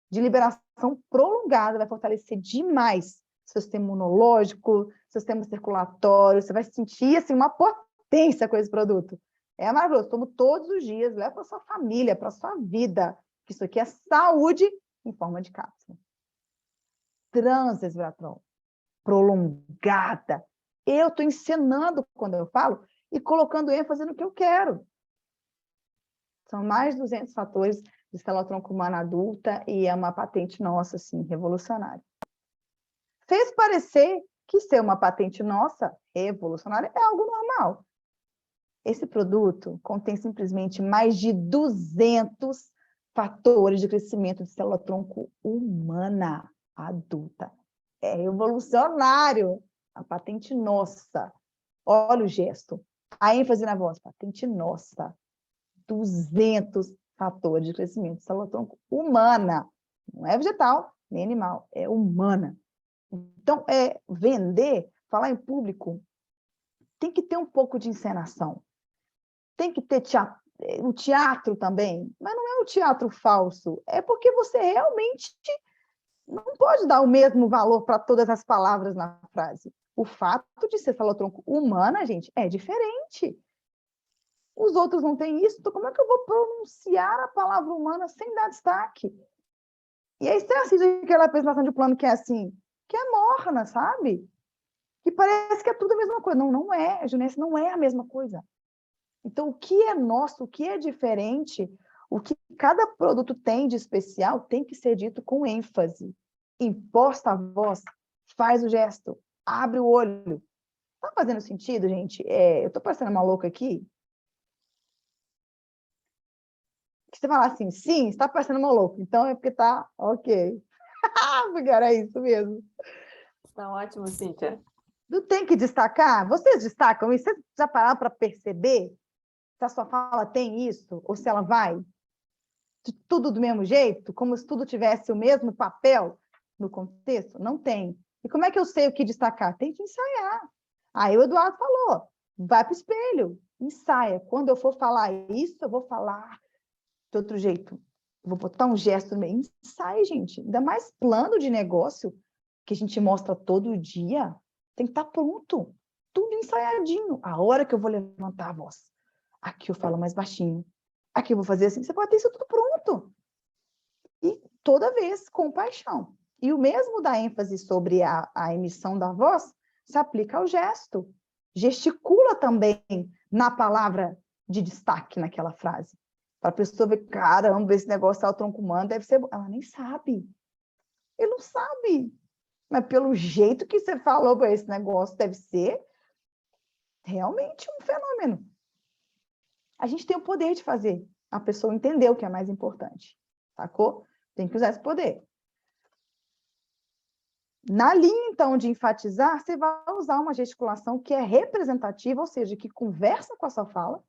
de liberação prolongada, vai fortalecer demais seu sistema imunológico, seu sistema circulatório, você vai sentir assim, uma potência com esse produto. É maravilhoso, tomo todos os dias, leva para sua família, para sua vida, que isso aqui é saúde em forma de cápsula. Transresveratrol, prolongada. Eu estou ensinando quando eu falo e colocando ênfase no que eu quero. São mais de 200 fatores de célula-tronco humana adulta e é uma patente nossa, assim, revolucionária. Fez parecer que ser uma patente nossa, revolucionária, é algo normal. Esse produto contém simplesmente mais de 200 fatores de crescimento de célula-tronco humana adulta. É revolucionário. A patente nossa. Olha o gesto. A ênfase na voz. Patente nossa. 200 fatores de crescimento de célula-tronco humana. Não é vegetal, nem animal. É humana. Então, vender, falar em público, tem que ter um pouco de encenação. Tem que ter o teatro também, mas não é um teatro falso, é porque você realmente não pode dar o mesmo valor para todas as palavras na frase. O fato de ser célula-tronco humana, gente, é diferente. Os outros não têm isso, então como é que eu vou pronunciar a palavra humana sem dar destaque? E aí você assiste aquela apresentação de plano que é assim, que é morna, sabe? Que parece que é tudo a mesma coisa. Não, não é, Junice, não é a mesma coisa. Então, o que é nosso, o que é diferente, o que cada produto tem de especial, tem que ser dito com ênfase. Imposta a voz, faz o gesto, abre o olho. Tá fazendo sentido, gente? Eu tô parecendo uma louca aqui? Que você fala assim, sim, está parecendo uma louca. Então, é porque tá ok. Porque era isso mesmo. Tá ótimo, Cíntia. Não tem que destacar? Vocês destacam isso? Vocês já pararam para perceber Se a sua fala tem isso, ou se ela vai de tudo do mesmo jeito, como se tudo tivesse o mesmo papel no contexto? Não tem. E como é que eu sei o que destacar? Tem que ensaiar. Aí o Eduardo falou, vai para o espelho, ensaia. Quando eu for falar isso, eu vou falar de outro jeito. Vou botar um gesto no meio. Ensaia, gente. Ainda mais plano de negócio, que a gente mostra todo dia, tem que estar pronto. Tudo ensaiadinho. A hora que eu vou levantar a voz. Aqui eu falo mais baixinho. Aqui eu vou fazer assim. Você pode ter isso tudo pronto. E toda vez com paixão. E o mesmo da ênfase sobre a emissão da voz se aplica ao gesto. Gesticula também na palavra de destaque naquela frase. Para a pessoa ver, caramba, esse negócio é o tronco humano, deve ser bom. Ela nem sabe. Ele não sabe. Mas pelo jeito que você falou para esse negócio, deve ser realmente um fenômeno. A gente tem o poder de fazer a pessoa entender o que é mais importante. Sacou? Tem que usar esse poder. Na linha, então, de enfatizar, você vai usar uma gesticulação que é representativa, ou seja, que conversa com a sua fala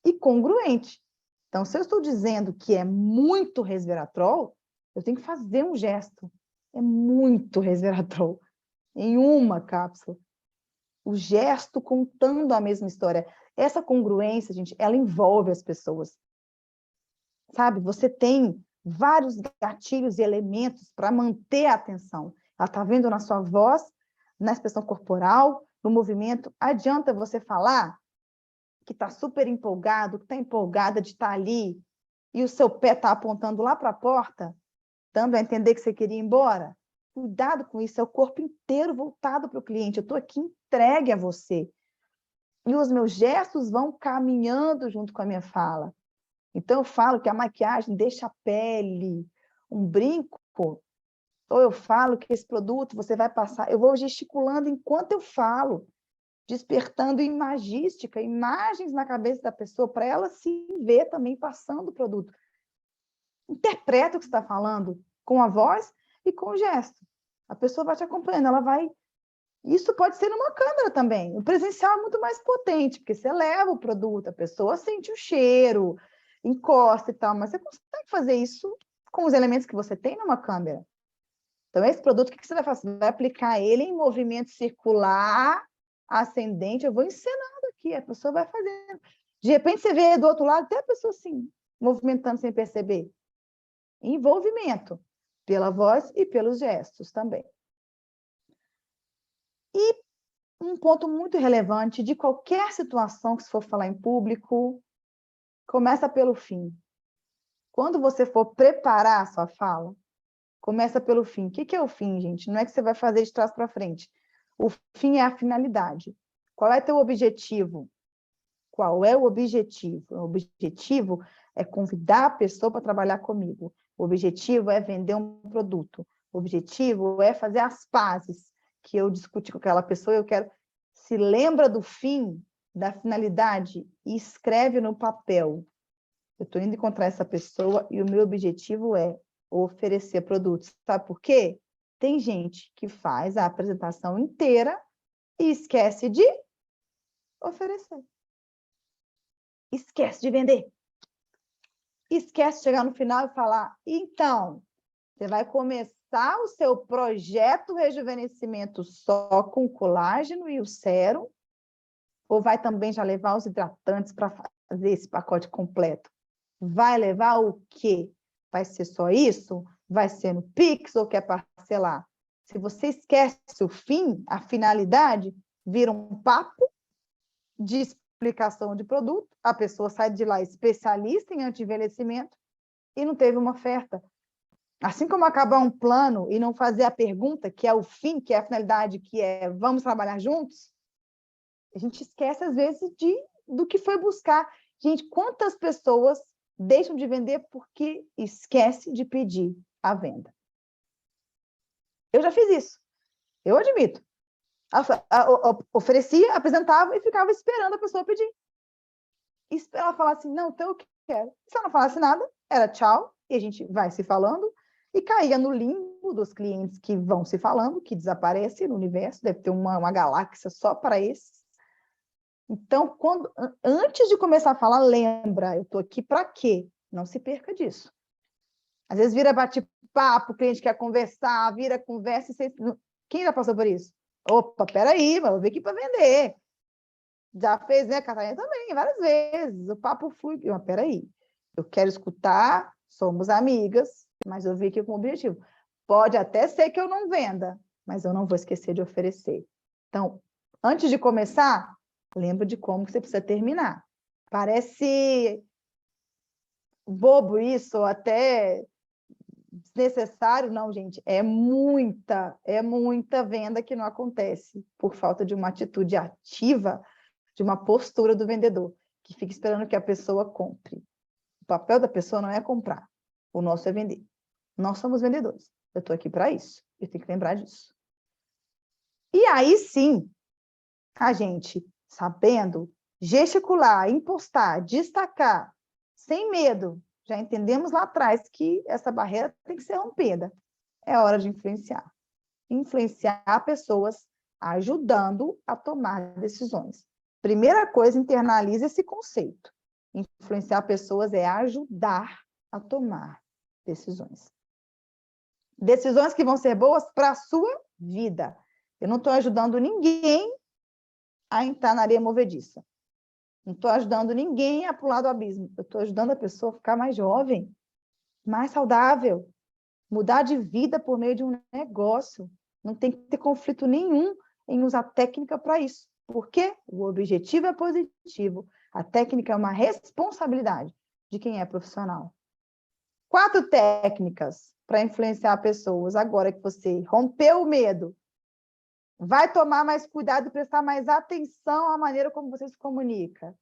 e congruente. Então, se eu estou dizendo que é muito resveratrol, eu tenho que fazer um gesto. É muito resveratrol. Em uma cápsula. O gesto contando a mesma história. Essa congruência, gente, ela envolve as pessoas. Sabe? Você tem vários gatilhos e elementos para manter a atenção. Ela está vendo na sua voz, na expressão corporal, no movimento. Adianta você falar que está super empolgado, que está empolgada de estar ali, e o seu pé está apontando lá para a porta, dando a entender que você queria ir embora? Cuidado com isso, é o corpo inteiro voltado para o cliente. Eu estou aqui entregue a você. E os meus gestos vão caminhando junto com a minha fala. Então, eu falo que a maquiagem deixa a pele, um brinco, ou eu falo que esse produto você vai passar, eu vou gesticulando enquanto eu falo, despertando imagística, imagens na cabeça da pessoa, para ela se ver também passando o produto. Interpreta o que você está falando com a voz e com o gesto. A pessoa vai te acompanhando, ela vai... Isso pode ser numa câmera também. O presencial é muito mais potente, porque você leva o produto, a pessoa sente o cheiro, encosta e tal, mas você consegue fazer isso com os elementos que você tem numa câmera. Então, esse produto, o que você vai fazer? Você vai aplicar ele em movimento circular, ascendente. Eu vou encenando aqui, a pessoa vai fazendo. De repente, você vê do outro lado, até a pessoa assim, movimentando sem perceber. Envolvimento, pela voz e pelos gestos também. E um ponto muito relevante de qualquer situação que se for falar em público, começa pelo fim. Quando você for preparar a sua fala, começa pelo fim. O que é o fim, gente? Não é que você vai fazer de trás para frente. O fim é a finalidade. Qual é teu objetivo? Qual é o objetivo? O objetivo é convidar a pessoa para trabalhar comigo. O objetivo é vender um produto. O objetivo é fazer as pazes que eu discuti com aquela pessoa. Eu quero... Se lembra do fim, da finalidade e escreve no papel. Eu estou indo encontrar essa pessoa e o meu objetivo é oferecer produtos. Sabe por quê? Tem gente que faz a apresentação inteira e esquece de oferecer. Esquece de vender. Esquece de chegar no final e falar, então, você vai começar o seu projeto rejuvenescimento só com colágeno e o sérum, ou vai também já levar os hidratantes para fazer esse pacote completo? Vai levar o quê? Vai ser só isso? Vai ser no Pix ou quer parcelar? Se você esquece o fim, a finalidade, vira um papo de explicação de produto, a pessoa sai de lá especialista em anti-envelhecimento e não teve uma oferta. Assim como acabar um plano e não fazer a pergunta, que é o fim, que é a finalidade, que é vamos trabalhar juntos, a gente esquece, às vezes, do que foi buscar. Gente, quantas pessoas deixam de vender porque esquece de pedir a venda? Eu já fiz isso. Eu admito. Oferecia, apresentava e ficava esperando a pessoa pedir. E ela falasse assim, não, então eu quero. Se ela não falasse nada, era tchau, e a gente vai se falando, e caía no limbo dos clientes que vão se falando, que desaparece no universo, deve ter uma galáxia só para esses. Então, antes de começar a falar, lembra, eu estou aqui para quê? Não se perca disso. Às vezes vira bate-papo, o cliente quer conversar, vira conversa. Quem já passou por isso? Opa, peraí, mas eu vim aqui para vender. Já fez, né, Catarina? Também, várias vezes. O papo flui. Mas peraí, eu quero escutar, somos amigas, mas eu vim aqui com um objetivo. Pode até ser que eu não venda, mas eu não vou esquecer de oferecer. Então, antes de começar, lembra de como que você precisa terminar. Parece bobo isso, ou até desnecessário, não, gente. É muita venda que não acontece por falta de uma atitude ativa, de uma postura do vendedor, que fica esperando que a pessoa compre. O papel da pessoa não é comprar, o nosso é vender. Nós somos vendedores. Eu estou aqui para isso, eu tenho que lembrar disso. E aí sim, a gente, sabendo gesticular, impostar, destacar, sem medo, já entendemos lá atrás que essa barreira tem que ser rompida. É hora de influenciar. Influenciar pessoas ajudando a tomar decisões. Primeira coisa, internalize esse conceito. Influenciar pessoas é ajudar a tomar decisões. Decisões que vão ser boas para a sua vida. Eu não estou ajudando ninguém a entrar na areia movediça. Não estou ajudando ninguém a pular do abismo. Eu estou ajudando a pessoa a ficar mais jovem, mais saudável, mudar de vida por meio de um negócio. Não tem que ter conflito nenhum em usar técnica para isso. Por quê? O objetivo é positivo. A técnica é uma responsabilidade de quem é profissional. 4 técnicas para influenciar pessoas. Agora que você rompeu o medo, vai tomar mais cuidado e prestar mais atenção à maneira como você se comunica.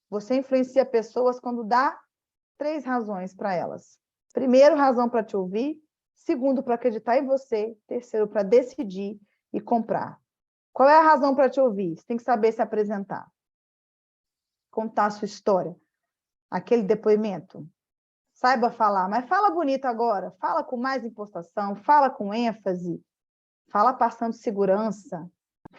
Você influencia pessoas quando dá 3 razões para elas. Primeiro, razão para te ouvir. Segundo, para acreditar em você. Terceiro, para decidir e comprar. Qual é a razão para te ouvir? Você tem que saber se apresentar. Contar a sua história. Aquele depoimento. Saiba falar, mas fala bonito agora. Fala com mais impostação, fala com ênfase. Fala passando segurança.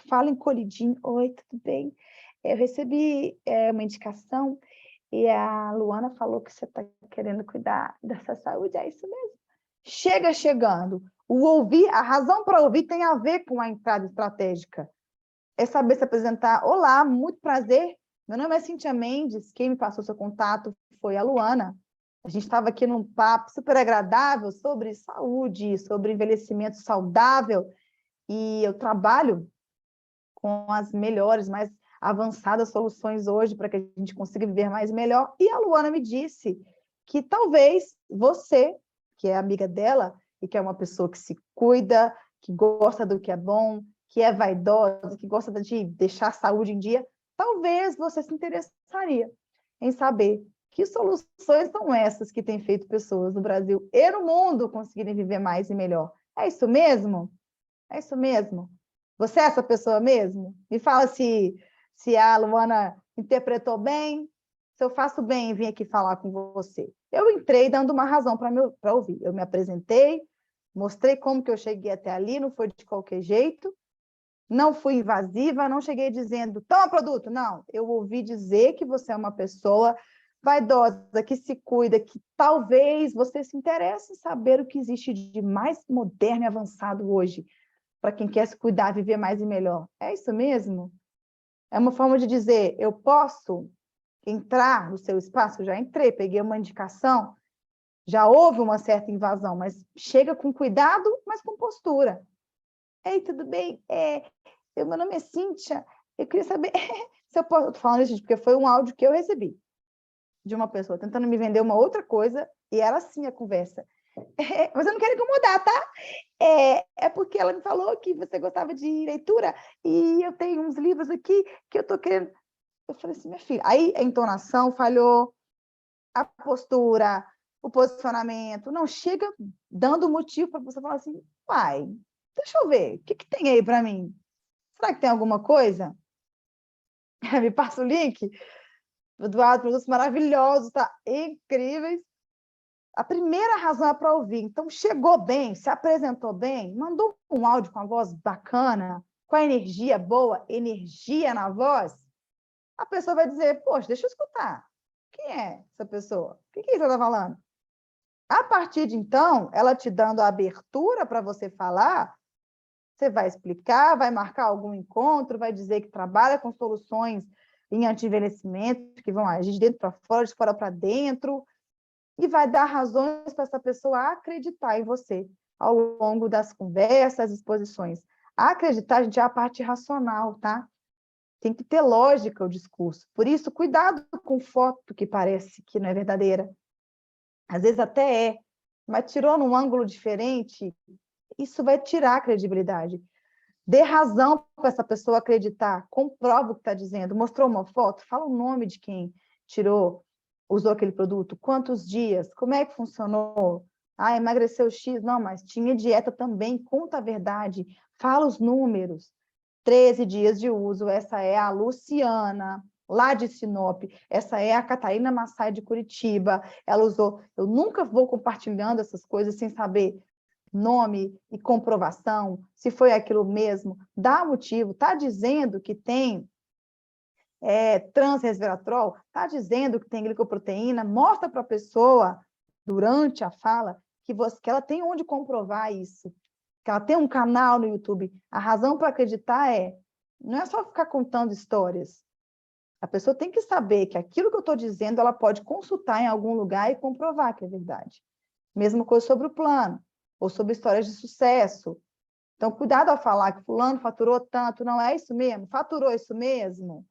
Fala encolhidinho. Oi, tudo bem? Eu recebi uma indicação e a Luana falou que você está querendo cuidar dessa saúde. É isso mesmo? Chega chegando. O ouvir, a razão para ouvir tem a ver com a entrada estratégica. É saber se apresentar. Olá, muito prazer. Meu nome é Cíntia Mendes. Quem me passou seu contato foi a Luana. A gente estava aqui num papo super agradável sobre saúde, sobre envelhecimento saudável. E eu trabalho com as melhores, mais avançadas soluções hoje para que a gente consiga viver mais e melhor. E a Luana me disse que talvez você, que é amiga dela e que é uma pessoa que se cuida, que gosta do que é bom, que é vaidosa, que gosta de deixar a saúde em dia, talvez você se interessaria em saber que soluções são essas que têm feito pessoas no Brasil e no mundo conseguirem viver mais e melhor. É isso mesmo? É isso mesmo? Você é essa pessoa mesmo? Me fala se a Luana interpretou bem, se eu faço bem em vir aqui falar com você. Eu entrei dando uma razão para ouvir. Eu me apresentei, mostrei como que eu cheguei até ali, não foi de qualquer jeito, não fui invasiva, não cheguei dizendo, toma produto. Não, eu ouvi dizer que você é uma pessoa vaidosa, que se cuida, que talvez você se interesse em saber o que existe de mais moderno e avançado hoje, para quem quer se cuidar, viver mais e melhor. É isso mesmo? É uma forma de dizer, eu posso entrar no seu espaço? Eu já entrei, peguei uma indicação, já houve uma certa invasão, mas chega com cuidado, mas com postura. Ei, tudo bem? Meu nome é Cíntia, eu queria saber se eu posso... Estou falando isso, gente, porque foi um áudio que eu recebi de uma pessoa tentando me vender uma outra coisa, e era assim a conversa. Mas eu não quero incomodar, tá? É porque ela me falou que você gostava de leitura e eu tenho uns livros aqui que eu tô querendo... Eu falei assim, minha filha, aí a entonação falhou, a postura, o posicionamento, não chega dando motivo para você falar assim, uai, deixa eu ver, o que tem aí para mim? Será que tem alguma coisa? Me passa o link. Eduardo, produtos maravilhosos, tá? Incríveis. A primeira razão é para ouvir. Então, chegou bem, se apresentou bem, mandou um áudio com a voz bacana, com a energia boa, energia na voz. a pessoa vai dizer, poxa, deixa eu escutar. Quem é essa pessoa? O que você está falando? A partir de então, ela te dando a abertura para você falar, você vai explicar, vai marcar algum encontro, vai dizer que trabalha com soluções em anti-envelhecimento, que vão agir de dentro para fora, de fora para dentro, e vai dar razões para essa pessoa acreditar em você ao longo das conversas, exposições. Acreditar, gente, é a parte racional, tá? Tem que ter lógica o discurso. Por isso, cuidado com foto que parece que não é verdadeira. Às vezes até é, mas tirou num ângulo diferente, isso vai tirar a credibilidade. Dê razão para essa pessoa acreditar, comprova o que está dizendo. Mostrou uma foto, fala o nome de quem tirou, usou aquele produto, quantos dias, como é que funcionou. Ah, emagreceu X, não, mas tinha dieta também, conta a verdade, fala os números. 13 dias de uso, essa é a Luciana, lá de Sinop, essa é a Catarina Massai de Curitiba, ela usou, eu nunca vou compartilhando essas coisas sem saber nome e comprovação, se foi aquilo mesmo, dá motivo, está dizendo que tem transresveratrol, está dizendo que tem glicoproteína, mostra para a pessoa, durante a fala, que ela tem onde comprovar isso, que ela tem um canal no YouTube. A razão para acreditar não é só ficar contando histórias. A pessoa tem que saber que aquilo que eu estou dizendo, ela pode consultar em algum lugar e comprovar que é verdade. Mesma coisa sobre o plano, ou sobre histórias de sucesso. Então, cuidado ao falar que fulano faturou tanto, não é isso mesmo? Faturou isso mesmo?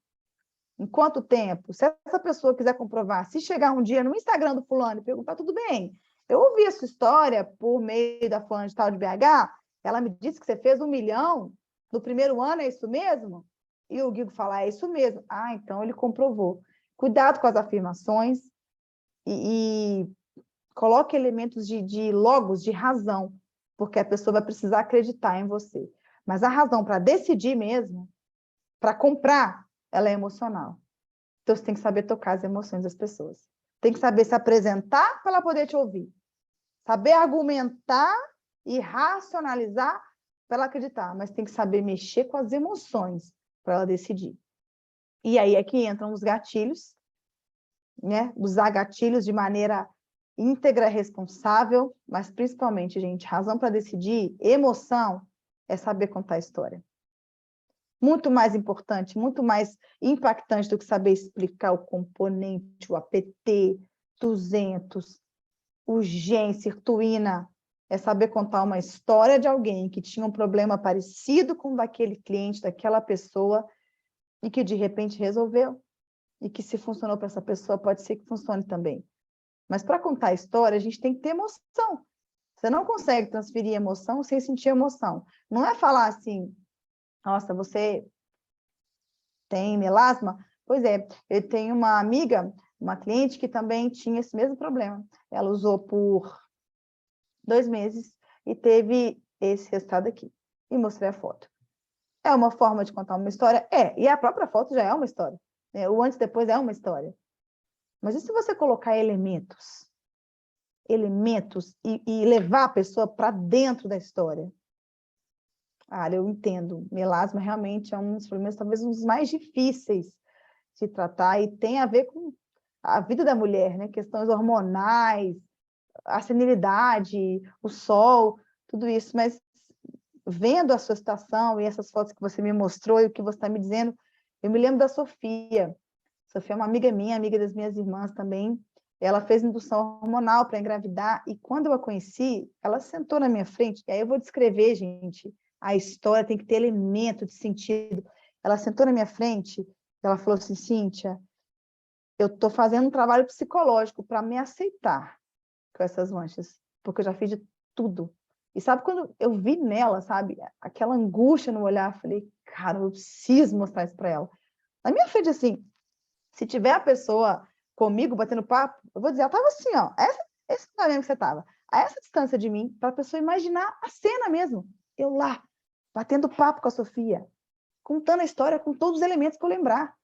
Em quanto tempo? Se essa pessoa quiser comprovar, se chegar um dia no Instagram do fulano e perguntar, tudo bem, eu ouvi a sua história por meio da fulana de tal de BH, ela me disse que você fez 1 milhão no primeiro ano, é isso mesmo? E o Guigo falar, é isso mesmo. Ah, então ele comprovou. Cuidado com as afirmações e coloque elementos de logos, de razão, porque a pessoa vai precisar acreditar em você. Mas a razão para decidir mesmo, para comprar, ela é emocional. Então, você tem que saber tocar as emoções das pessoas. Tem que saber se apresentar para ela poder te ouvir. Saber argumentar e racionalizar para ela acreditar. Mas tem que saber mexer com as emoções para ela decidir. E aí é que entram os gatilhos, né? Usar gatilhos de maneira íntegra, responsável, mas principalmente, gente, razão para decidir, emoção, é saber contar a história. Muito mais importante, muito mais impactante do que saber explicar o componente, o APT, 200, o gen, sirtuína, é saber contar uma história de alguém que tinha um problema parecido com o daquele cliente, daquela pessoa, e que de repente resolveu, e que se funcionou para essa pessoa, pode ser que funcione também. Mas para contar a história, a gente tem que ter emoção. Você não consegue transferir emoção sem sentir emoção. Não é falar assim, nossa, você tem melasma? Pois é, eu tenho uma amiga, uma cliente que também tinha esse mesmo problema. Ela usou por 2 meses e teve esse resultado aqui. E mostrei a foto. É uma forma de contar uma história? É, e a própria foto já é uma história. Né? O antes e depois é uma história. Mas e se você colocar elementos e levar a pessoa para dentro da história? Ah, eu entendo. Melasma realmente é um dos problemas, talvez um dos mais difíceis de tratar e tem a ver com a vida da mulher, né? Questões hormonais, a senilidade, o sol, tudo isso. Mas vendo a sua situação e essas fotos que você me mostrou e o que você está me dizendo, eu me lembro da Sofia. Sofia é uma amiga minha, amiga das minhas irmãs também. Ela fez indução hormonal para engravidar e quando eu a conheci, ela sentou na minha frente, e aí eu vou descrever, gente, a história tem que ter elemento de sentido. Ela sentou na minha frente, ela falou assim, Cíntia, eu estou fazendo um trabalho psicológico para me aceitar com essas manchas, porque eu já fiz de tudo. E sabe quando eu vi nela, sabe, aquela angústia no olhar, falei, cara, eu preciso mostrar isso para ela. Na minha frente, assim, se tiver a pessoa comigo batendo papo, eu vou dizer, ela estava assim, ó, esse momento que você estava, a essa distância de mim, para a pessoa imaginar a cena mesmo. Eu lá, batendo papo com a Sofia, contando a história com todos os elementos que eu lembrar.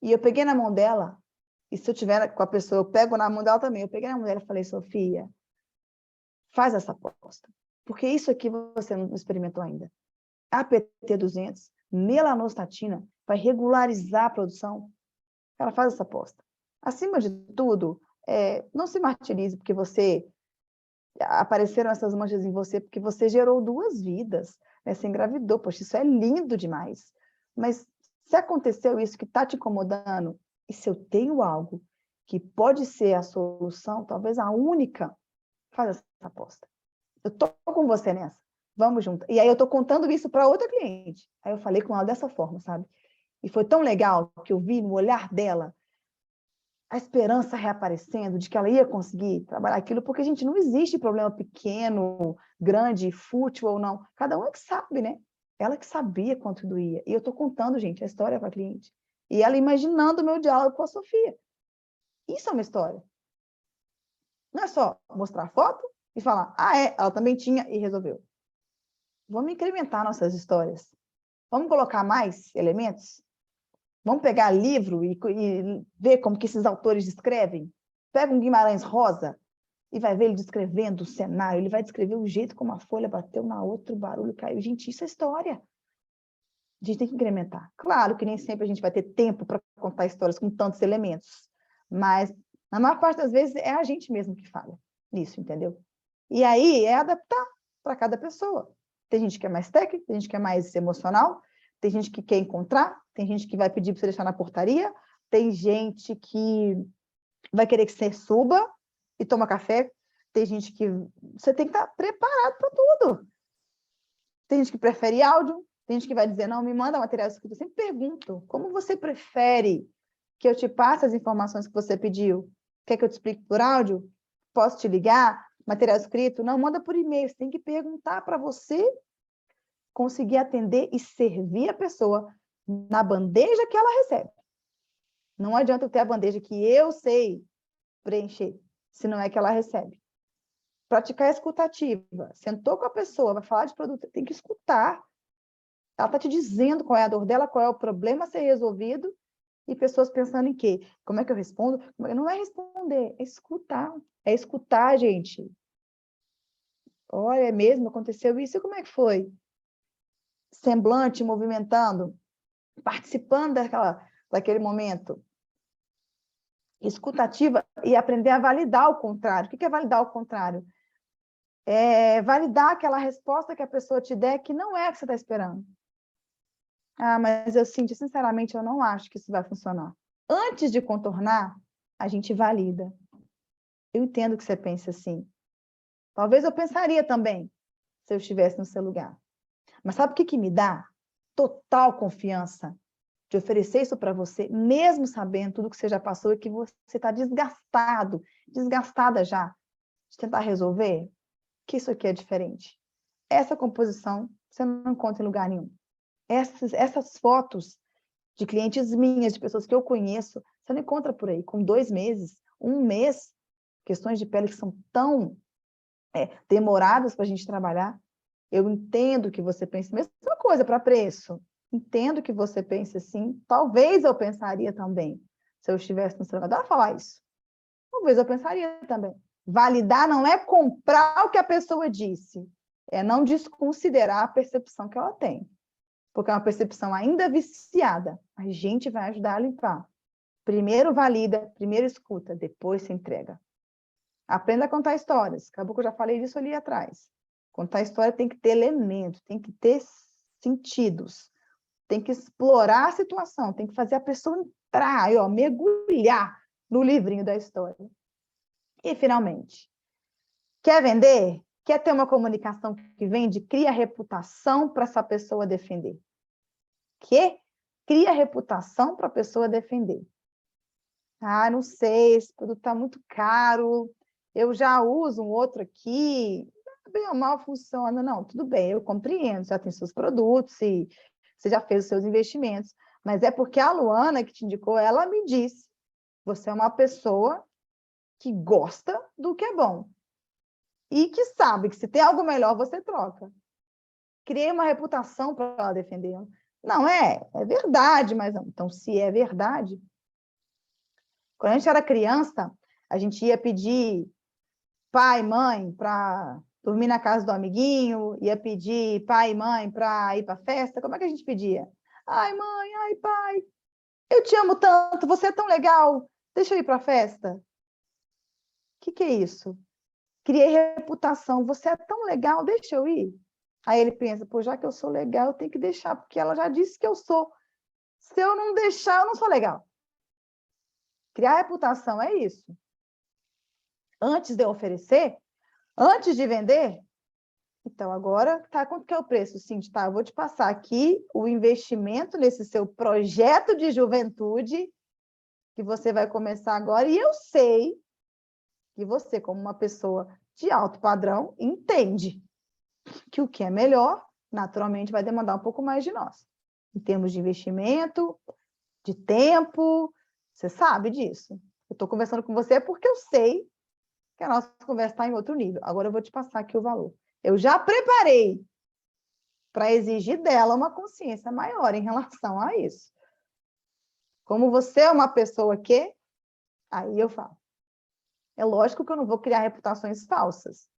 E eu peguei na mão dela, e se eu tiver com a pessoa, eu pego na mão dela também. Eu peguei na mão dela e falei, Sofia, faz essa aposta, porque isso aqui você não experimentou ainda. APT 200, melanostatina, vai regularizar a produção. Ela faz essa aposta. Acima de tudo, não se martirize porque apareceram essas manchas em você, porque você gerou 2 vidas, né? Você engravidou, poxa, isso é lindo demais. Mas se aconteceu isso que está te incomodando, e se eu tenho algo que pode ser a solução, talvez a única, faz essa aposta. Eu estou com você nessa, vamos junto. E aí eu estou contando isso para outra cliente. Aí eu falei com ela dessa forma, sabe? E foi tão legal que eu vi no olhar dela a esperança reaparecendo de que ela ia conseguir trabalhar aquilo, porque, gente, não existe problema pequeno, grande, fútil ou não. Cada um é que sabe, né? Ela que sabia quanto doía. E eu estou contando, gente, a história para a cliente. E ela imaginando o meu diálogo com a Sofia. Isso é uma história. Não é só mostrar a foto e falar, ela também tinha e resolveu. Vamos incrementar nossas histórias. Vamos colocar mais elementos? Vamos pegar livro e ver como que esses autores descrevem? Pega um Guimarães Rosa e vai ver ele descrevendo o cenário, ele vai descrever o jeito como a folha bateu na outra, o barulho caiu. Gente, isso é história. A gente tem que incrementar. Claro que nem sempre a gente vai ter tempo para contar histórias com tantos elementos, mas na maior parte das vezes é a gente mesmo que falha nisso, entendeu? E aí é adaptar para cada pessoa. Tem gente que é mais técnica, tem gente que é mais emocional, tem gente que quer encontrar, tem gente que vai pedir para você deixar na portaria, tem gente que vai querer que você suba e toma café, tem gente que você tem que estar preparado para tudo. Tem gente que prefere áudio, tem gente que vai dizer, não, me manda material escrito. Eu sempre pergunto, como você prefere que eu te passe as informações que você pediu? Quer que eu te explique por áudio? Posso te ligar? Material escrito? Não, manda por e-mail. Você tem que perguntar para você conseguir atender e servir a pessoa na bandeja que ela recebe. Não adianta eu ter a bandeja que eu sei preencher, se não é que ela recebe. Praticar a escutativa. Sentou com a pessoa, vai falar de produto, tem que escutar. Ela está te dizendo qual é a dor dela, qual é o problema a ser resolvido, e pessoas pensando em quê? Como é que eu respondo? Não é responder, é escutar. É escutar, gente. Olha, é mesmo, aconteceu isso, e como é que foi? Semblante, movimentando, participando daquele momento. Escutativa e aprender a validar o contrário. O que é validar o contrário? É validar aquela resposta que a pessoa te der que não é a que você está esperando. Mas eu sinto, sinceramente, eu não acho que isso vai funcionar. Antes de contornar, a gente valida. Eu entendo que você pense assim. Talvez eu pensaria também, se eu estivesse no seu lugar. Mas sabe o que me dá total confiança de oferecer isso para você, mesmo sabendo tudo que você já passou e que você está desgastado, desgastada já, de tentar resolver? Que isso aqui é diferente. Essa composição você não encontra em lugar nenhum. Essas fotos de clientes minhas, de pessoas que eu conheço, você não encontra por aí. Com 2 meses, 1 mês, questões de pele que são tão demoradas para a gente trabalhar. Eu entendo que você pense a mesma coisa para preço. Entendo que você pense assim. Talvez eu pensaria também, se eu estivesse no seu lugar. Dá para falar isso. Talvez eu pensaria também. Validar não é comprar o que a pessoa disse, é não desconsiderar a percepção que ela tem. Porque é uma percepção ainda viciada. A gente vai ajudar a limpar. Primeiro valida, primeiro escuta, depois se entrega. Aprenda a contar histórias. Acabou que eu já falei disso ali atrás. Contar história tem que ter elementos, tem que ter sentidos, tem que explorar a situação, tem que fazer a pessoa entrar, mergulhar no livrinho da história. E, finalmente, quer vender? Quer ter uma comunicação que vende? Cria reputação para essa pessoa defender. Cria reputação para a pessoa defender. Não sei, esse produto está muito caro, eu já uso um outro aqui, bem ou mal funciona. Não, tudo bem, eu compreendo, já tem seus produtos e você já fez os seus investimentos, mas é porque a Luana que te indicou, ela me disse, você é uma pessoa que gosta do que é bom e que sabe que se tem algo melhor, você troca. Criei uma reputação para ela defender. Não, é verdade, mas não. Então, se é verdade... Quando a gente era criança, a gente ia pedir pai e mãe para dormir na casa do amiguinho, ia pedir pai e mãe para ir para a festa. Como é que a gente pedia? Ai, mãe, ai, pai, eu te amo tanto, você é tão legal, deixa eu ir para a festa. O que é isso? Criei reputação, você é tão legal, deixa eu ir. Aí ele pensa, pô, já que eu sou legal, eu tenho que deixar, porque ela já disse que eu sou. Se eu não deixar, eu não sou legal. Criar reputação é isso. Antes de eu oferecer, antes de vender, então agora, tá, quanto que é o preço? Sim, tá, eu vou te passar aqui o investimento nesse seu projeto de juventude que você vai começar agora, e eu sei que você, como uma pessoa de alto padrão, entende que o que é melhor, naturalmente, vai demandar um pouco mais de nós. Em termos de investimento, de tempo, você sabe disso. Eu estou conversando com você porque eu sei que a nossa conversa está em outro nível. Agora eu vou te passar aqui o valor. Eu já preparei para exigir dela uma consciência maior em relação a isso. Como você é uma pessoa que... Aí eu falo. É lógico que eu não vou criar reputações falsas,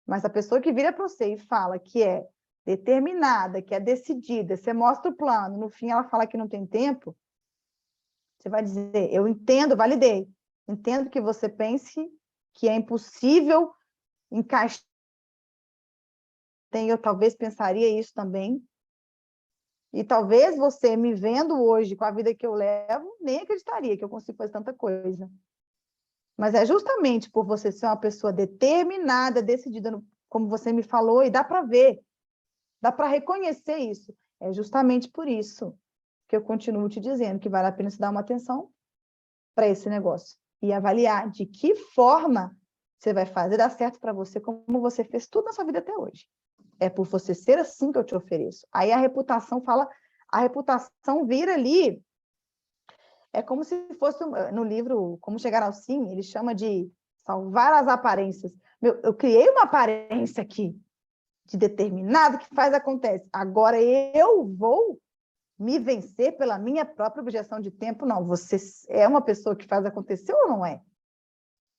mas a pessoa que vira para você e fala que é determinada, que é decidida, você mostra o plano, no fim ela fala que não tem tempo, você vai dizer, eu entendo, validei. Entendo que você pense que é impossível encaixar. Eu talvez pensaria isso também. E talvez você, me vendo hoje com a vida que eu levo, nem acreditaria que eu consigo fazer tanta coisa. Mas é justamente por você ser uma pessoa determinada, decidida, como você me falou, e dá para ver, dá para reconhecer isso. É justamente por isso que eu continuo te dizendo que vale a pena se dar uma atenção para esse negócio e avaliar de que forma você vai fazer dar certo para você, como você fez tudo na sua vida até hoje. É por você ser assim que eu te ofereço. Aí a reputação fala, a reputação vira ali, é como se fosse no livro Como Chegar ao Sim, ele chama de salvar as aparências. Eu criei uma aparência aqui de determinado que faz acontece. Agora eu vou me vencer pela minha própria objeção de tempo? Não, você é uma pessoa que faz acontecer ou não é?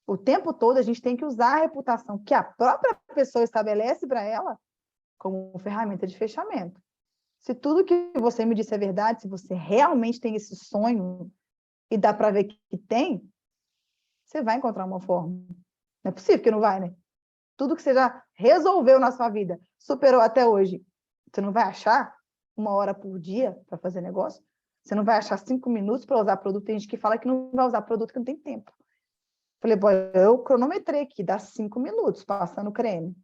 O tempo todo a gente tem que usar a reputação que a própria pessoa estabelece para ela como ferramenta de fechamento. Se tudo que você me disse é verdade, se você realmente tem esse sonho e dá para ver que tem, você vai encontrar uma forma. Não é possível que não vai, né? Tudo que você já resolveu na sua vida, superou até hoje, você não vai achar 1 hora por dia para fazer negócio? Você não vai achar 5 minutos para usar produto? Tem gente que fala que não vai usar produto que não tem tempo. Falei, bom, eu cronometrei aqui, dá 5 minutos passando creme.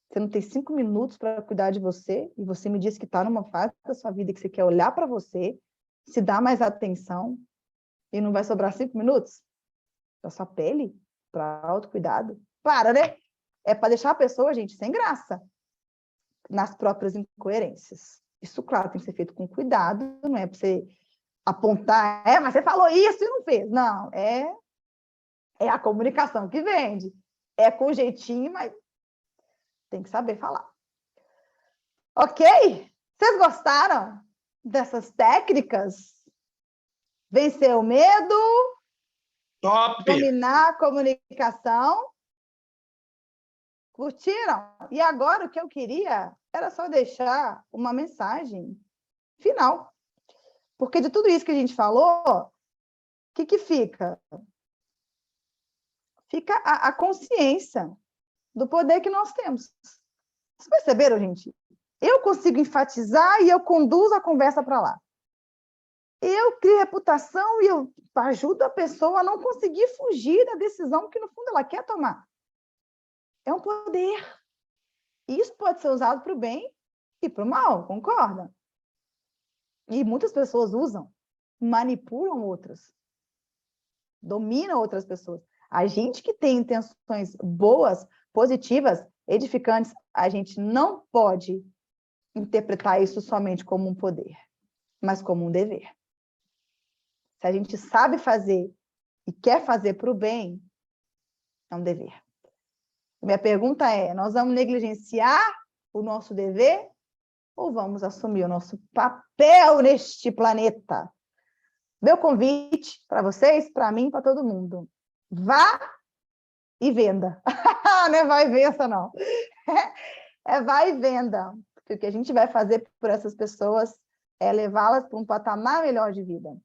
Você não tem 5 minutos para cuidar de você e você me disse que está numa fase da sua vida que você quer olhar para você, se dar mais atenção e não vai sobrar 5 minutos para sua pele, para autocuidado? Para, né? É para deixar a pessoa, gente, sem graça nas próprias incoerências. Isso, claro, tem que ser feito com cuidado, não é para você apontar, mas você falou isso e não fez. Não, é a comunicação que vende. É com jeitinho, mas tem que saber falar. Ok? Vocês gostaram dessas técnicas? Vencer o medo, Top! dominar a comunicação. Curtiram? E agora o que eu queria era só deixar uma mensagem final. Porque de tudo isso que a gente falou, o que fica? Fica a consciência do poder que nós temos. Vocês perceberam, gente? Eu consigo enfatizar e eu conduzo a conversa para lá. Eu crio reputação e eu ajudo a pessoa a não conseguir fugir da decisão que, no fundo, ela quer tomar. É um poder. Isso pode ser usado para o bem e para o mal, concorda? E muitas pessoas usam, manipulam outras, dominam outras pessoas. A gente que tem intenções boas, positivas, edificantes, a gente não pode interpretar isso somente como um poder, mas como um dever. Se a gente sabe fazer e quer fazer para o bem, é um dever. Minha pergunta é, nós vamos negligenciar o nosso dever ou vamos assumir o nosso papel neste planeta? Meu convite para vocês, para mim, para todo mundo. Vá e venda. Não é vai e vença, não. É vai e venda. Porque o que a gente vai fazer por essas pessoas é levá-las para um patamar melhor de vida.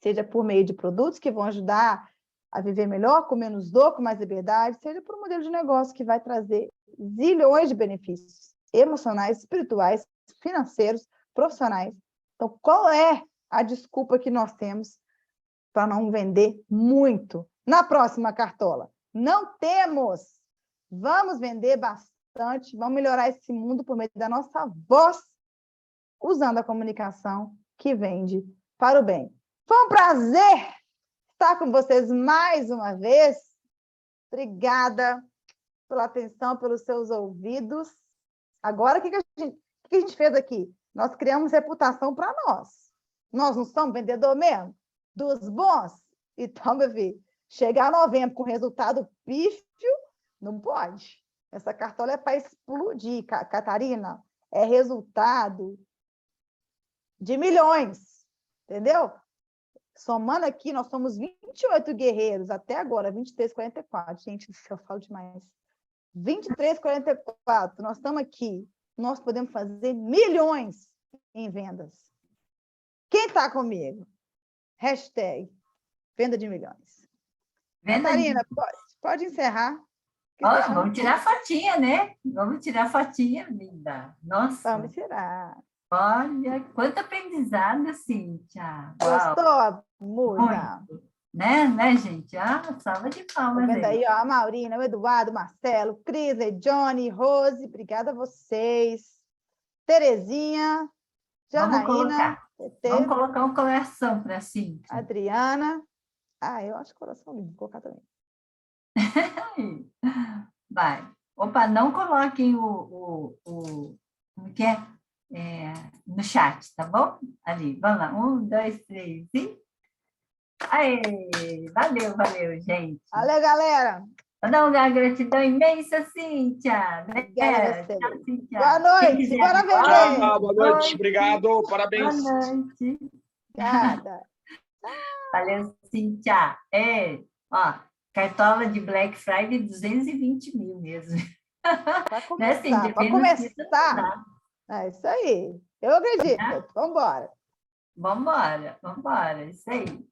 Seja por meio de produtos que vão ajudar a viver melhor, com menos dor, com mais liberdade, seja por um modelo de negócio que vai trazer zilhões de benefícios emocionais, espirituais, financeiros, profissionais. Então, qual é a desculpa que nós temos para não vender muito? Na próxima cartola, não temos. Vamos vender bastante, vamos melhorar esse mundo por meio da nossa voz, usando a comunicação que vende para o bem. Foi um prazer estar com vocês mais uma vez. Obrigada pela atenção, pelos seus ouvidos. Agora, o que a gente fez aqui? Nós criamos reputação para nós. Nós não somos vendedor mesmo? Dos bons? Então, meu filho, chegar a novembro com resultado pífio, não pode. Essa cartola é para explodir, Catarina. É resultado de milhões, entendeu? Somando aqui, nós somos 28 guerreiros até agora, 23,44. Gente, eu falo demais. 23,44. Nós estamos aqui. Nós podemos fazer milhões em vendas. Quem está comigo? Hashtag venda de milhões. Catarina, pode encerrar. Vamos tirar fotinha, né? Vamos tirar fotinha, linda. Nossa. Vamos tirar. Olha, quanto aprendizado, Cíntia. Gostou, musa? Né, gente? Salva de palmas. Vendo aí, ó, a Maurina, o Eduardo, o Marcelo, o Crisley, Johnny, Rose, obrigada a vocês. Terezinha, Janaína, Vamos colocar um coração para a Cíntia. Adriana. Eu acho coração lindo, vou colocar também. Vai. Opa, não coloquem como que é? No chat, tá bom? Ali, vamos lá. 1, 2, 3 e... Aê! Valeu, gente. Valeu, galera. Vou dar uma gratidão imensa, Cíntia. Obrigada a vocês. Tchau, Cíntia. Boa noite, bora vender. Boa noite, obrigado, parabéns. Boa noite. Obrigada. Valeu, Cíntia. Ó, cartola de Black Friday, 220 mil mesmo. Para começar, Cíntia? para começar. É isso aí. Eu acredito. Vamos embora. Vamos embora. Isso aí.